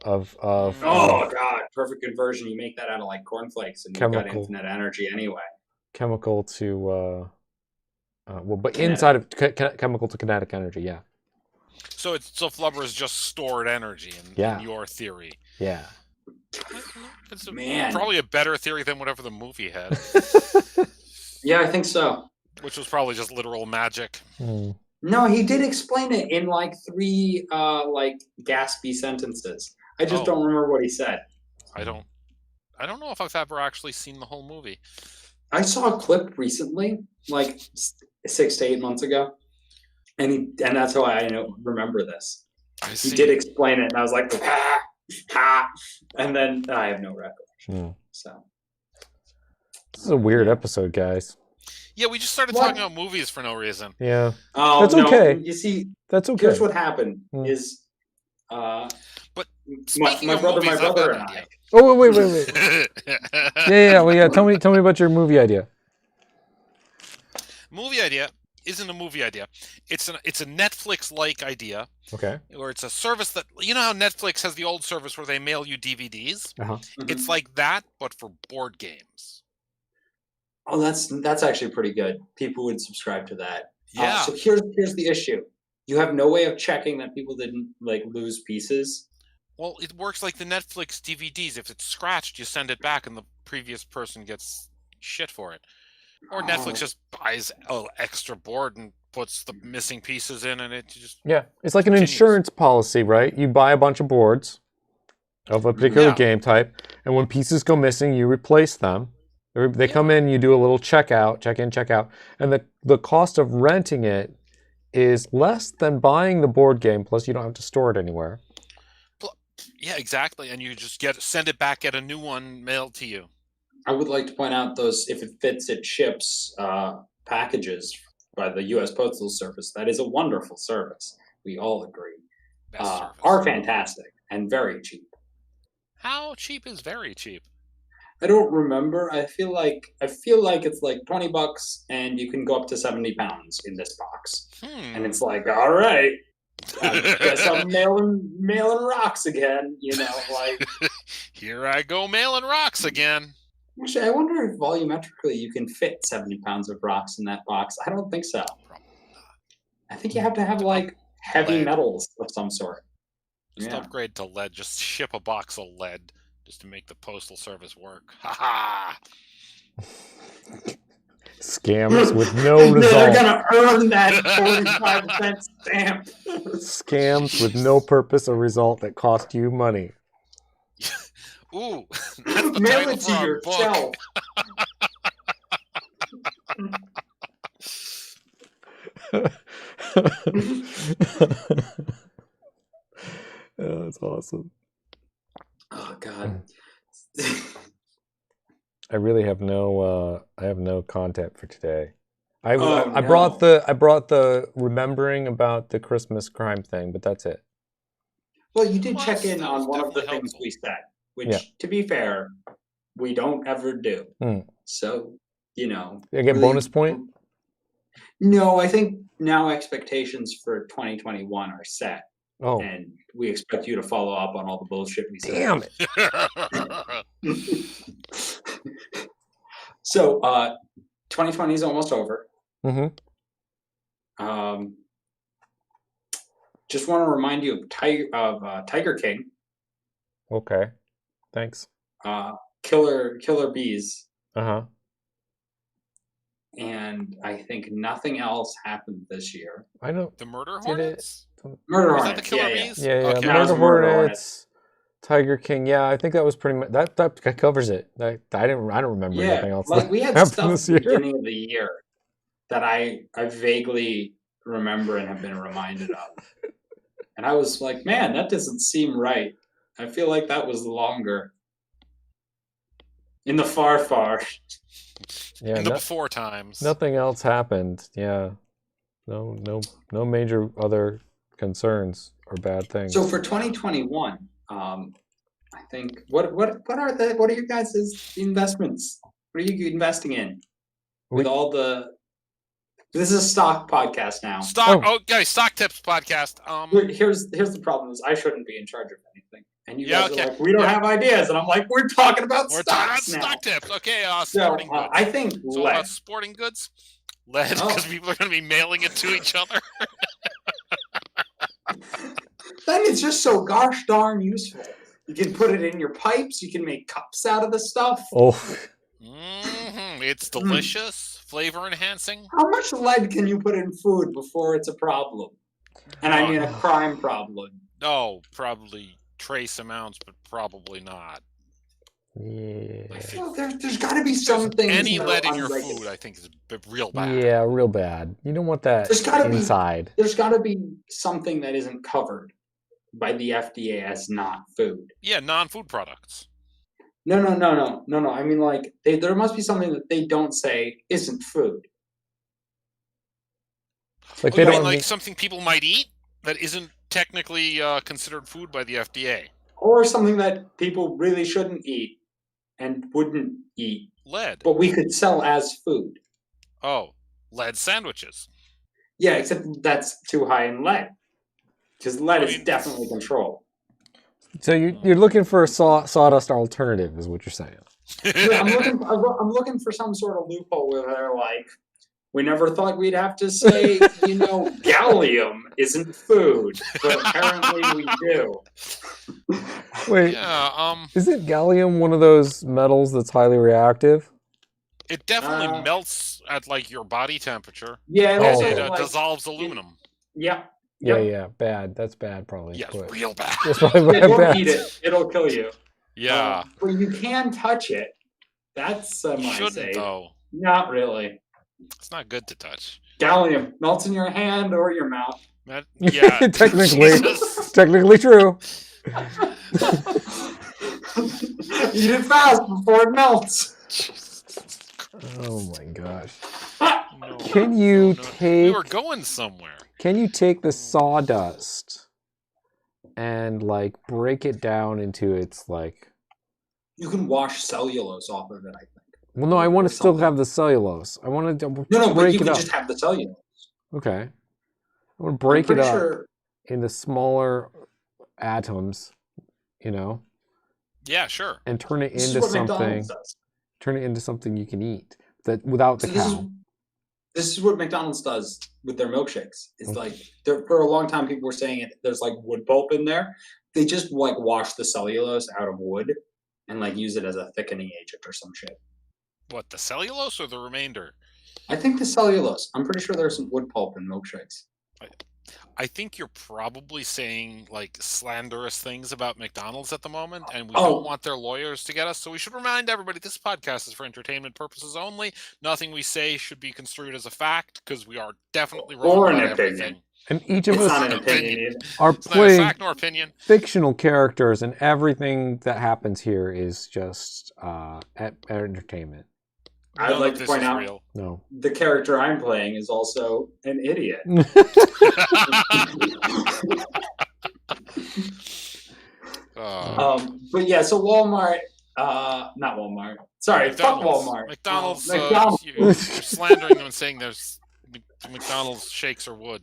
S2: of
S3: Oh God! Perfect conversion. You make that out of like cornflakes, and you've got
S2: Chemical.
S3: infinite energy anyway.
S2: chemical to but
S3: Kinetic.
S2: inside of chemical to kinetic energy. Yeah.
S4: So flubber is just stored energy in your theory.
S2: Yeah.
S4: It's
S3: Man.
S4: probably a better theory than whatever the movie had,
S3: Yeah, I think so.
S4: which was probably just literal magic.
S3: No, he did explain it in like 3 like gaspy sentences. I just don't remember what he said.
S4: I don't know if I've ever actually seen the whole movie.
S3: I saw a clip recently, like 6 to 8 months ago, and that's how I remember this. He did explain it, and I was like, ha, and then I have no recollection. So
S2: this is a weird episode, guys.
S4: Yeah, we just started talking about movies for no reason.
S2: Yeah.
S3: Oh,
S2: that's okay.
S3: You see,
S2: that's okay.
S3: Here's what happened: is
S4: but
S3: my brother and I.
S2: Oh wait. yeah. Well, yeah. Tell me about your movie idea.
S4: Movie idea isn't a movie idea. It's a Netflix-like idea.
S2: Okay.
S4: Or it's a service that, you know how Netflix has the old service where they mail you DVDs?
S2: Uh-huh.
S4: It's like that, but for board games.
S3: Oh, that's actually pretty good. People would subscribe to that.
S4: Yeah.
S3: So here's the issue: you have no way of checking that people didn't like lose pieces.
S4: Well, it works like the Netflix DVDs. If it's scratched, you send it back, and the previous person gets shit for it. Or Netflix just buys an extra board and puts the missing pieces in, and it just
S2: it's like an insurance policy, right? You buy a bunch of boards of a particular game type, and when pieces go missing, you replace them. They come in, you do a little check in, check out, and the cost of renting it is less than buying the board game. Plus, you don't have to store it anywhere.
S4: Yeah, exactly, and you just send it back, get a new one mailed to you.
S3: I would like to point out those, if it fits, it ships packages by the U.S. Postal Service. That is a wonderful service. We all agree. Are fantastic and very cheap.
S4: How cheap is very cheap?
S3: I don't remember. I feel like it's like $20, and you can go up to 70 pounds in this box. And it's like, all right, I guess I'm mailing rocks again. Like
S4: here I go mailing rocks again.
S3: Actually, I wonder if volumetrically you can fit 70 pounds of rocks in that box. I don't think so.
S4: Probably not.
S3: I think you have to have like heavy metals of some sort.
S4: Just upgrade to lead. Just ship a box of lead just to make the postal service work. Ha ha!
S2: Scams with no result.
S3: They're gonna earn that 45-cent stamp.
S2: Scams with no purpose or result that cost you money.
S4: Ooh, that's the
S3: Mail
S4: title
S3: it
S4: for
S3: to
S4: our
S3: yourself.
S2: Oh, that's awesome.
S3: Oh God.
S2: I really have no content for today. I
S3: no.
S2: brought the remembering about the Christmas crime thing, but that's it.
S3: Well, you did
S4: Well,
S3: check in
S4: that
S3: on
S4: was
S3: one of the
S4: definitely
S3: things
S4: helpful.
S3: we said, which, to be fair, we don't ever do. So,
S2: I get
S3: really,
S2: bonus point?
S3: No, I think now expectations for 2021 are set.
S2: Oh.
S3: And we expect you to follow up on all the bullshit we said.
S2: Damn it.
S3: So, 2020 is almost over.
S2: Mm-hmm.
S3: Just want to remind you of Tiger King.
S2: Okay. Thanks.
S3: Killer Bees.
S2: Uh-huh.
S3: And I think nothing else happened this year.
S2: I know.
S4: The Murder Hornets?
S3: Murder
S4: Was
S3: Hornets.
S4: that the Killer Bees?
S2: Yeah.
S4: Okay.
S2: Murder Hornets, Tiger King. Yeah, I think that was pretty much that covers it. I don't remember anything else.
S3: Like we had
S2: happened
S3: stuff
S2: this
S3: at the
S2: year.
S3: beginning of the year that I vaguely remember and have been reminded of. And I was like, man, that doesn't seem right. I feel like that was longer. In the far.
S2: Yeah,
S4: In the before times.
S2: Nothing else happened. Yeah. No major other concerns or bad things.
S3: So for 2021, I think what are your guys' investments? What are you investing in? With all the This is a stock podcast now.
S4: Guys, stock tips podcast.
S3: Here's the problem: is I shouldn't be in charge of anything, and you guys
S4: okay.
S3: are like, we don't have ideas, and I'm like, we're talking about
S4: We're
S3: stocks
S4: talking about
S3: now.
S4: stock tips. Okay,
S3: So
S4: sporting goods.
S3: I think
S4: So
S3: lead.
S4: about sporting goods, lead, because people are going to be mailing it to each other.
S3: then it's just so gosh darn useful. You can put it in your pipes. You can make cups out of the stuff.
S2: Oh,
S4: It's delicious, flavor enhancing.
S3: How much lead can you put in food before it's a problem? And I mean a crime problem.
S4: No, probably trace amounts, but probably not.
S2: yeah.
S3: Well, there's got to be some things.
S4: Any
S3: that
S4: lead
S3: are
S4: in your
S3: unregulated.
S4: food, I think, is real bad.
S2: Yeah, real bad. You don't want that
S3: There's gotta be-
S2: inside.
S3: There's got to be something that isn't covered by the FDA as not food.
S4: Yeah, non-food products.
S3: No. I mean, like, there must be something that they don't say isn't food.
S2: Like
S4: Oh,
S2: they
S4: you mean
S2: don't.
S4: like something people might eat that isn't technically considered food by the FDA?
S3: Or something that people really shouldn't eat and wouldn't eat,
S4: Lead.
S3: but we could sell as food.
S4: Oh, lead sandwiches.
S3: Yeah, except that's too high in lead. Because lead
S4: I
S3: is
S4: mean-
S3: definitely controlled.
S2: So you're looking for a sawdust alternative, is what you're saying.
S3: Yeah, I'm looking for some sort of loophole where they're like, we never thought we'd have to say, gallium isn't food, but apparently we do.
S2: Wait,
S4: Yeah,
S2: isn't gallium one of those metals that's highly reactive?
S4: it definitely
S3: Uh,
S4: melts at like your body temperature.
S3: Yeah, it
S2: Oh,
S3: also
S2: okay.
S4: It
S3: like,
S4: dissolves aluminum.
S3: yeah.
S2: Yeah,
S3: Yep.
S2: yeah, bad. That's bad, probably.
S4: Yes,
S2: but-
S4: real bad.
S2: That's probably
S3: Yeah, don't
S2: bad.
S3: eat it; it'll kill you.
S4: Yeah,
S3: But you can touch it. That's
S4: you
S3: semi
S4: shouldn't
S3: safe.
S4: though.
S3: Not really.
S4: It's not good to touch.
S3: Gallium melts in your hand or your mouth.
S4: Yeah,
S2: Technically.
S4: Jesus.
S2: Technically true.
S3: Eat it fast before it melts.
S2: Oh my gosh.
S4: No,
S2: Can you
S4: We
S2: take
S4: were going somewhere.
S2: Can you take the sawdust and like break it down into its like
S3: You can wash cellulose off of it, I think.
S2: well no, I want
S3: Or
S2: to still
S3: something.
S2: have the cellulose. I want to
S3: No, but
S2: break
S3: you
S2: it
S3: can
S2: up.
S3: just have the cellulose.
S2: Okay. I want to
S3: I'm
S2: break it
S3: pretty
S2: up
S3: sure.
S2: into smaller atoms,
S4: Yeah, sure.
S2: and turn it
S3: This is
S2: into
S3: what
S2: something.
S3: McDonald's does.
S2: Turn it into something you can eat that without the
S3: So
S2: cow.
S3: this is what McDonald's does with their milkshakes. It's
S2: Okay.
S3: like for a long time people were saying it. There's like wood pulp in there. They just like wash the cellulose out of wood and like use it as a thickening agent or some shit.
S4: What, the cellulose or the remainder?
S3: I think the cellulose. I'm pretty sure there's some wood pulp in milkshakes.
S4: I think you're probably saying like slanderous things about McDonald's at the moment, and we
S3: Oh.
S4: don't want their lawyers to get us. So we should remind everybody this podcast is for entertainment purposes only. Nothing we say should be construed as a fact because we are definitely wrong
S3: Or an
S4: about
S3: opinion.
S4: everything.
S2: And each of
S3: It's
S2: us
S3: not an opinion either.
S2: are
S4: It's neither
S2: playing
S4: fact nor opinion.
S2: fictional characters, and everything that happens here is just entertainment.
S3: I'd
S4: None
S3: like
S4: of
S3: to
S4: this
S3: point
S4: is
S3: out
S4: real.
S2: No.
S3: the character I'm playing is also an idiot. But yeah, so Walmart, not Walmart. Sorry, fuck Walmart.
S4: McDonald's.
S3: McDonald's.
S4: You're slandering them and saying there's McDonald's shakes are wood.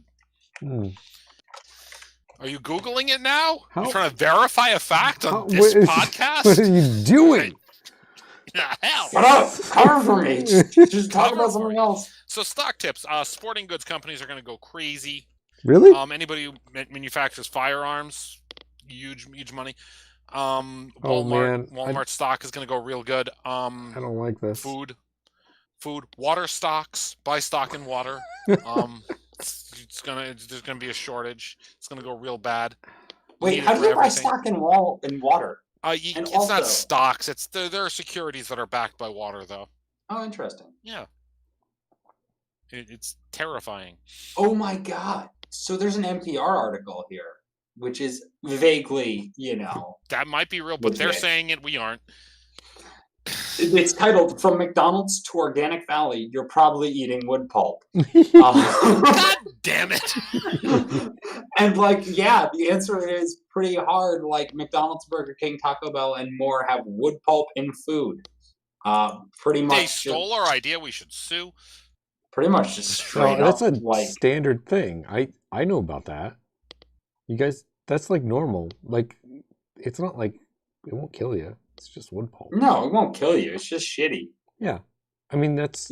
S2: Hmm.
S4: Are you Googling it now?
S2: How-
S4: You trying to verify a fact on
S2: How-
S4: this
S2: what is-
S4: podcast?
S2: What are you doing?
S4: The hell?
S3: Shut up! Cover for me. Just talk
S4: Cover
S3: about
S4: for
S3: something
S4: me.
S3: else.
S4: So stock tips. Sporting goods companies are going to go crazy.
S2: Really?
S4: Anybody who manufactures firearms, huge money.
S2: Oh,
S4: Walmart,
S2: man.
S4: Walmart stock is going to go real good.
S2: I don't like this.
S4: Food, water stocks. Buy stock in water. There's gonna be a shortage. It's gonna go real bad. We
S3: Wait,
S4: need it
S3: how do
S4: for
S3: you buy
S4: everything.
S3: stock in water? And
S4: It's
S3: also-
S4: not stocks. There are securities that are backed by water, though.
S3: Oh, interesting.
S4: Yeah, it's terrifying.
S3: Oh my god. So there's an NPR article here, which is vaguely,
S4: That might be real, but
S3: What's
S4: they're
S3: that?
S4: saying it. We aren't.
S3: it's titled "From McDonald's to Organic Valley, You're Probably Eating Wood Pulp." Uh,
S4: God damn it!
S3: and the answer is pretty hard. Like McDonald's, Burger King, Taco Bell, and more have wood pulp in food. Pretty much.
S4: They stole our idea. We should sue.
S3: Pretty much just straight
S2: No, that's
S3: up.
S2: a standard thing. I know about that. You guys, that's like normal. Like, it's not like it won't kill you. It's just wood pulp.
S3: No, it won't kill you. It's just shitty.
S2: Yeah. I mean, there's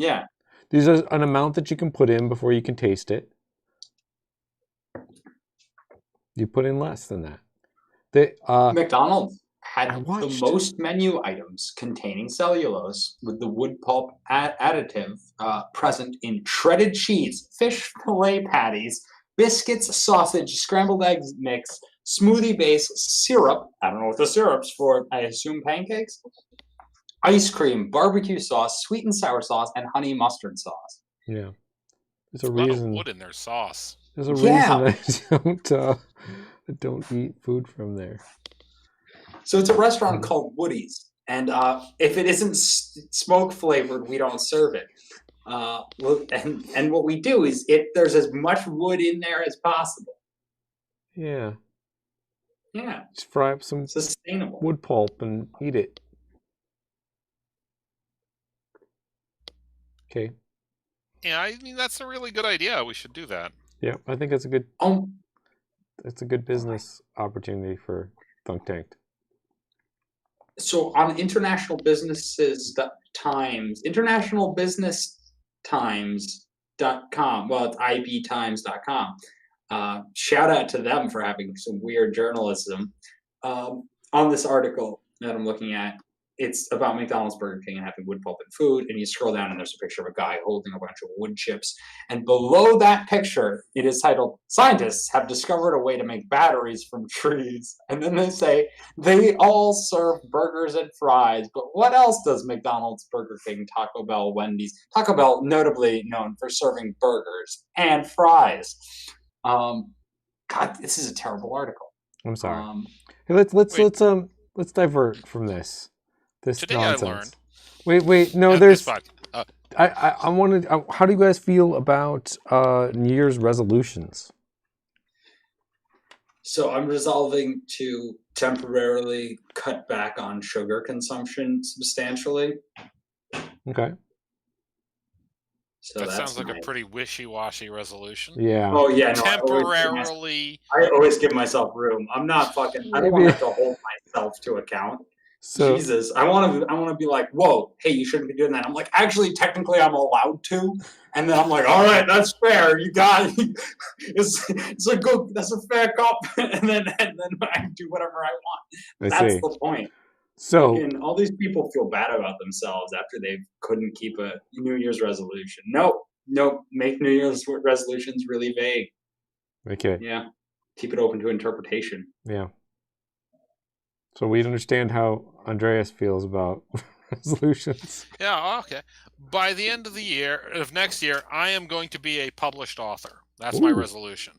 S2: an amount that you can put in before you can taste it. You put in less than that. They
S3: McDonald's had
S2: I
S3: the
S2: watched.
S3: most menu items containing cellulose with the wood pulp additive present in shredded cheese, fish fillet patties, biscuits, sausage, scrambled eggs mix, smoothie base, syrup. I don't know what the syrup's for. I assume pancakes. Ice cream, barbecue sauce, sweet and sour sauce, and honey mustard sauce.
S2: Yeah. There's a
S4: A lot of
S2: reason.
S4: wood in their sauce.
S2: There's a
S3: Yeah.
S2: reason I don't eat food from there.
S3: So it's a restaurant called Woody's, and if it isn't smoke flavored, we don't serve it. And what we do is there's as much wood in there as possible.
S2: Yeah.
S3: Yeah,
S2: Just fry up some
S3: sustainable.
S2: wood pulp and eat it. Okay.
S4: Yeah, I mean that's a really good idea. We should do that.
S2: Yeah, I think it's a good business opportunity for Thunk Tanked.
S3: So on International Business Times.com, well, it's ibtimes.com. Shout out to them for having some weird journalism. On this article that I'm looking at, it's about McDonald's, Burger King, and having wood pulp in food. And you scroll down, and there's a picture of a guy holding a bunch of wood chips. And below that picture, it is titled, "Scientists have discovered a way to make batteries from trees." And then they say, they all serve burgers and fries. But what else does McDonald's, Burger King, Taco Bell, Wendy's? Taco Bell, notably known for serving burgers and fries. God, this is a terrible article.
S2: I'm sorry. Hey, let's divert from this. This
S4: Today
S2: nonsense.
S4: I learned.
S2: Wait. No,
S4: at
S2: there's.
S4: this podcast,
S2: I wanted. How do you guys feel about New Year's resolutions?
S3: So I'm resolving to temporarily cut back on sugar consumption substantially.
S2: Okay.
S3: So
S4: that
S3: that's
S4: sounds like
S3: nice.
S4: a pretty wishy-washy resolution.
S2: Yeah.
S3: Oh yeah, no,
S4: Temporarily.
S3: I always give myself room. I'm not fucking. I don't want to have to hold myself to account.
S2: So
S3: Jesus, I want to be like, whoa, hey, you shouldn't be doing that. I'm like, actually, technically, I'm allowed to. And then I'm like, all right, that's fair. You got it. It's a good. That's a fair cop. and then I do whatever I want. That's the point.
S2: So
S3: and all these people feel bad about themselves after they couldn't keep a New Year's resolution. Nope. Make New Year's resolutions really vague.
S2: Okay.
S3: Yeah. Keep it open to interpretation.
S2: Yeah. So we understand how Andreas feels about resolutions.
S4: Yeah, okay. By the end of the year, of next year, I am going to be a published author. That's my resolution.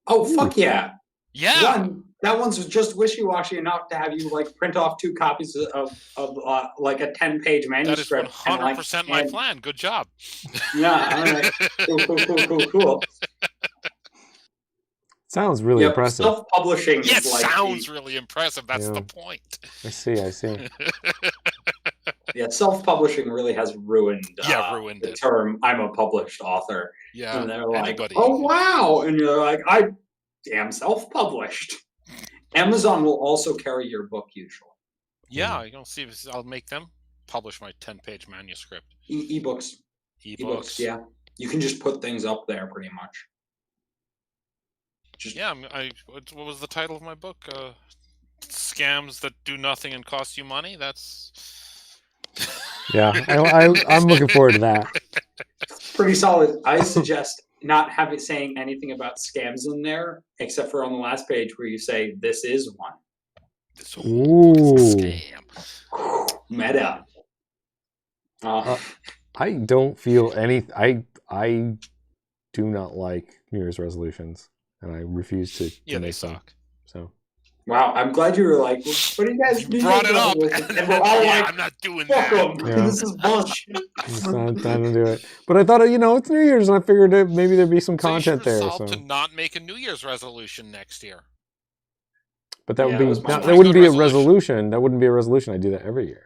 S3: Oh, fuck yeah.
S4: Yeah.
S3: That one's just wishy-washy enough to have you like print off 2 copies of like a 10-page manuscript.
S4: That is 100% my plan. Good job.
S3: Yeah. All right. Cool.
S2: Sounds really impressive.
S3: Self-publishing
S4: Yes,
S3: is like
S4: sounds really impressive. That's the point.
S2: I see.
S3: Yeah, self-publishing really has ruined
S4: ruined
S3: the term "I'm a published author."
S4: Yeah,
S3: and they're like,
S4: anybody.
S3: "Oh wow," and you're like, "I am self-published." Amazon will also carry your book usually.
S4: Yeah, you'll see. I'll make them publish my 10-page manuscript.
S3: Ebooks.
S4: Ebooks.
S3: Yeah, you can just put things up there pretty much.
S4: What was the title of my book? Scams that do nothing and cost you money. That's.
S2: Yeah, I'm looking forward to that.
S3: Pretty solid. I suggest not saying anything about scams in there, except for on the last page where you say this is one.
S4: This is a scam.
S3: Meta.
S2: I don't feel any. I do not like New Year's resolutions, and I refuse to.
S4: Yeah, they
S2: make them.
S4: suck.
S2: So.
S3: Wow, I'm glad you were like, what do you guys do?
S4: Brought it up,
S3: and we're all like,
S4: I'm not doing
S3: fuck
S4: that.
S3: them.
S2: Yeah.
S3: This is bullshit.
S2: It's not time to do it. But I thought, it's New Year's, and I figured that maybe there'd be some content
S4: so you should
S2: there.
S4: resolve
S2: So.
S4: to not make a New Year's resolution next year.
S2: But that would be that
S4: my
S2: wouldn't be a
S4: resolution.
S2: resolution. That wouldn't be a resolution. I do that every year.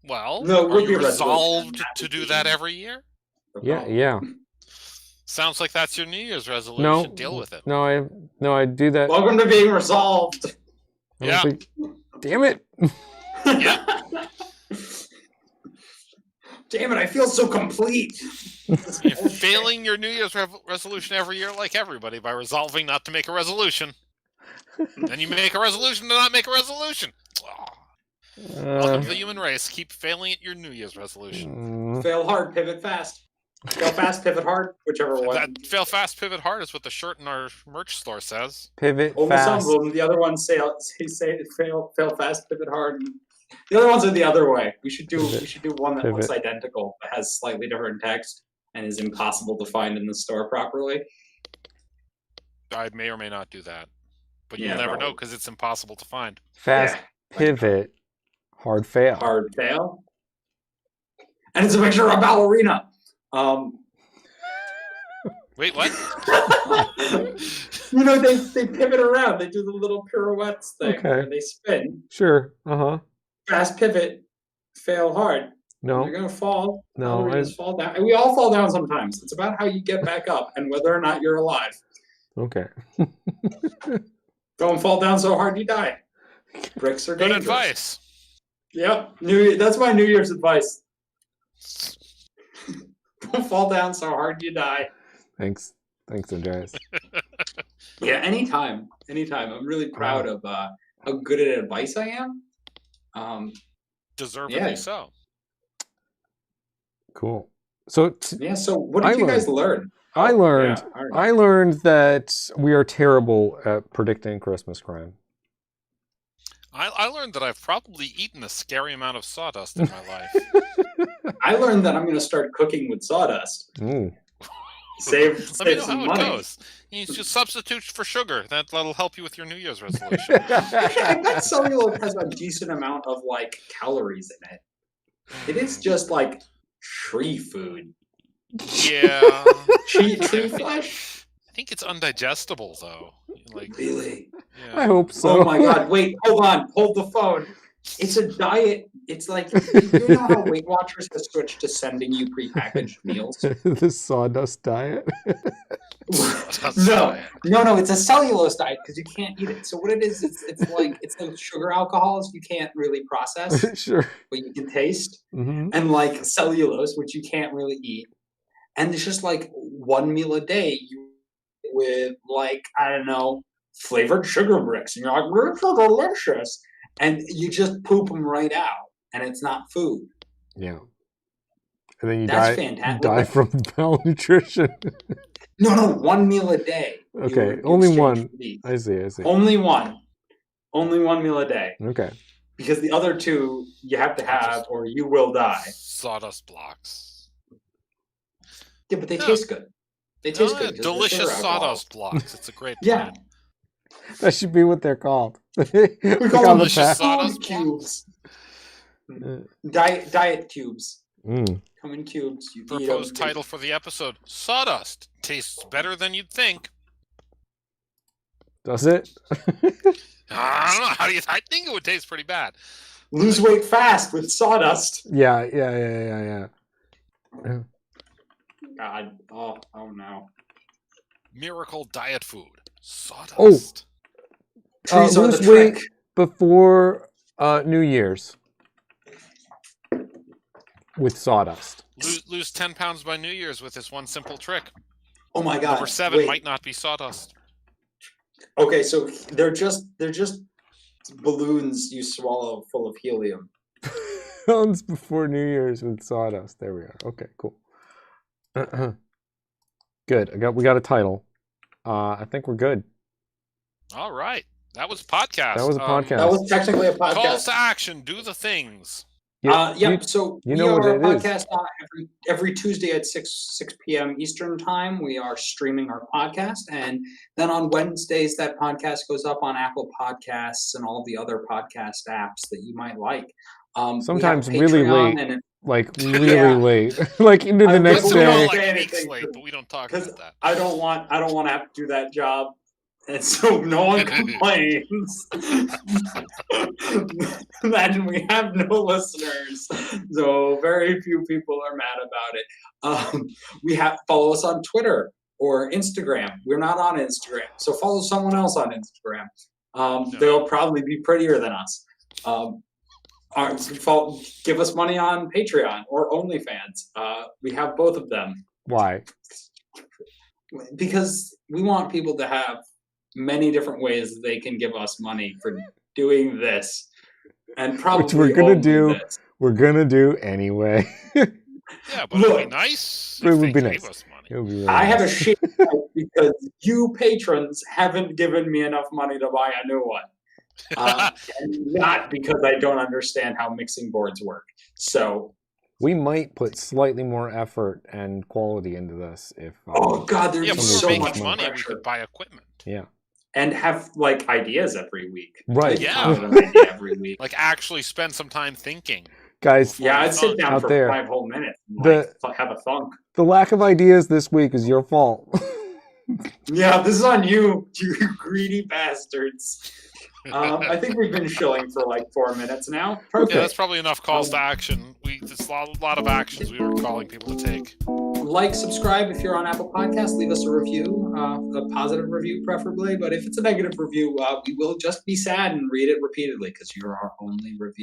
S4: Well,
S3: No, it
S4: are
S3: would be
S4: you
S3: a resolution.
S4: resolved to do that every year?
S2: Yeah.
S4: Sounds like that's your New Year's resolution.
S2: No,
S4: Deal with it.
S2: No, I do that.
S3: Welcome to being resolved.
S2: Damn it!
S4: Yeah.
S3: Damn it! I feel so complete.
S4: You're failing your New Year's resolution every year, like everybody, by resolving not to make a resolution. Then you make a resolution to not make a resolution. Welcome to the human race. Keep failing at your New Year's resolution.
S3: Fail hard, pivot fast. Fail fast, pivot hard, whichever one.
S4: That fail fast, pivot hard is what the shirt in our merch store says.
S2: Pivot
S3: Only some
S2: fast.
S3: of them. The other ones say fail fast, pivot hard. The other ones are the other way. We should do one that looks identical but has slightly different text and is impossible to find in the store properly.
S4: I may or may not do that, but
S3: Yeah,
S4: you'll never
S3: probably.
S4: know because it's impossible to find.
S2: Fast pivot. Hard fail.
S3: Hard fail. And it's a picture of a ballerina.
S4: Wait, what?
S3: They pivot around. They do the little pirouettes thing
S2: Okay.
S3: where they spin.
S2: Sure. Uh-huh.
S3: Fast pivot, fail hard.
S2: No.
S3: You're gonna fall.
S2: No,
S3: Ballerinas fall down. And we all fall down sometimes. It's about how you get back up and whether or not you're alive.
S2: Okay.
S3: Don't fall down so hard you die. Bricks are
S4: Good
S3: dangerous.
S4: advice.
S3: Yep. That's my New Year's advice. Don't fall down so hard you die.
S2: Thanks, Andreas.
S3: Yeah, anytime. I'm really proud of how good at advice I am.
S4: Deservedly so.
S2: Cool. So
S3: So what did you guys learn?
S2: I learned
S3: Yeah, all right.
S2: I learned that we are terrible at predicting Christmas crime.
S4: I learned that I've probably eaten a scary amount of sawdust in my life.
S3: I learned that I'm going to start cooking with sawdust.
S2: Ooh.
S3: Save
S4: Let me know
S3: some
S4: how
S3: money.
S4: it goes. You just substitute for sugar. That'll help you with your New Year's resolution.
S3: Actually, I bet cellulose has a decent amount of calories in it. It is just like tree food.
S4: Yeah.
S3: Tree flesh?
S4: I think it's undigestible though.
S3: Really?
S2: I
S4: Yeah.
S2: hope so.
S3: Oh my god, wait, hold on, hold the phone. It's a diet. It's like, you know how Weight Watchers has switched to sending you prepackaged meals?
S2: The sawdust diet.
S3: No, it's a cellulose diet because you can't eat it. So what it is, it's those sugar alcohols you can't really process,
S2: Sure.
S3: but you can taste,
S2: Mm-hmm.
S3: and cellulose, which you can't really eat. And it's just one meal a day with I don't know, flavored sugar bricks, and you're like, "This is delicious," and you just poop them right out, and it's not food.
S2: Yeah. And then you
S3: That's
S2: die
S3: fantastic.
S2: from malnutrition.
S3: No, one meal a day.
S2: Okay,
S3: You
S2: only
S3: exchange
S2: one.
S3: for these.
S2: I see.
S3: Only one meal a day,
S2: Okay.
S3: because the other two you have to have or you will die.
S4: Sawdust blocks.
S3: Yeah, but they
S4: Yeah.
S3: taste good. They taste
S4: Oh,
S3: good. 'cause they're
S4: delicious
S3: sugar alcohol.
S4: sawdust blocks. It's a great
S3: Yeah.
S4: plan.
S2: That should be what they're called.
S3: We
S2: Look
S3: call
S2: on
S3: them
S2: the
S4: delicious
S2: pack.
S4: sawdust
S3: cubes.
S2: Uh,
S3: Diet cubes.
S2: Mm.
S3: Come in cubes. You eat
S4: Proposed
S3: them.
S4: title for the episode: Sawdust tastes better than you'd think.
S2: Does it?
S4: I don't know. How do you? I think it would taste pretty bad.
S3: Lose weight fast with sawdust.
S2: Yeah.
S3: God. Oh no.
S4: Miracle diet food. Sawdust.
S3: Trees are
S2: lose
S3: the
S2: weight
S3: trick.
S2: before New Year's with sawdust.
S4: Lose 10 pounds by New Year's with this one simple trick.
S3: Oh my god.
S4: Number 7
S3: Wait.
S4: might not be sawdust.
S3: Okay, so they're just balloons you swallow full of helium.
S2: Pounds before New Year's with sawdust. There we are. Okay, cool. Good. We got a title. I think we're good.
S4: All right. That was podcast.
S2: That was a podcast.
S3: That was technically a
S4: Calls
S3: podcast.
S4: to action. Do the things.
S3: So
S2: you
S3: we
S2: know what
S3: are a
S2: it is.
S3: podcast every Tuesday at 6 p.m. Eastern time. We are streaming our podcast, and then on Wednesdays that podcast goes up on Apple Podcasts and all the other podcast apps that you might like.
S2: Sometimes
S3: we have
S2: really
S3: Patreon,
S2: late.
S3: and
S2: Like really
S3: Yeah.
S2: late. Like into the
S3: I
S2: next
S3: wasn't
S4: We're
S3: gonna
S2: day.
S4: like
S3: say
S4: weeks
S3: anything,
S4: late, but we don't talk
S3: because
S4: about that.
S3: I don't want to have to do that job, and so no one complains. Imagine we have no listeners, so very few people are mad about it. We have follow us on Twitter or Instagram. We're not on Instagram, so follow someone else on Instagram. They'll probably be prettier than us. Give us money on Patreon or OnlyFans. We have both of them
S2: Why?
S3: because we want people to have many different ways that they can give us money for doing this, and probably
S2: Which we're gonna
S3: only
S2: do.
S3: this.
S2: We're gonna do anyway.
S4: Yeah, but it'd
S3: Look,
S4: be nice
S2: it
S4: if
S2: would
S4: they
S2: be
S4: gave
S2: nice.
S4: us money.
S2: It would be really
S3: I have a
S2: nice.
S3: shit because you patrons haven't given me enough money to buy a new one. And not because I don't understand how mixing boards work. So,
S2: We might put slightly more effort and quality into this if.
S3: oh god, there's
S4: Yeah, if we
S3: so
S4: were
S3: much
S4: making money, we
S3: pressure.
S4: could buy equipment.
S2: Yeah.
S3: And have like ideas every week.
S2: Right.
S3: I'd
S4: Yeah.
S3: come with an idea every week.
S4: Like actually spend some time thinking.
S2: Guys,
S3: Yeah, I'd sit down
S2: Out
S3: for
S2: there.
S3: 5 whole minutes and have a thunk.
S2: the lack of ideas this week is your fault.
S3: Yeah, this is on you, you greedy bastards. I think we've been shilling for like 4 minutes now. Perfect.
S4: Yeah, that's probably enough calls to action. There's a lot of actions we were calling people to take.
S3: Like, subscribe if you're on Apple Podcasts. Leave us a review, a positive review preferably. But if it's a negative review, we will just be sad and read it repeatedly because you're our only review.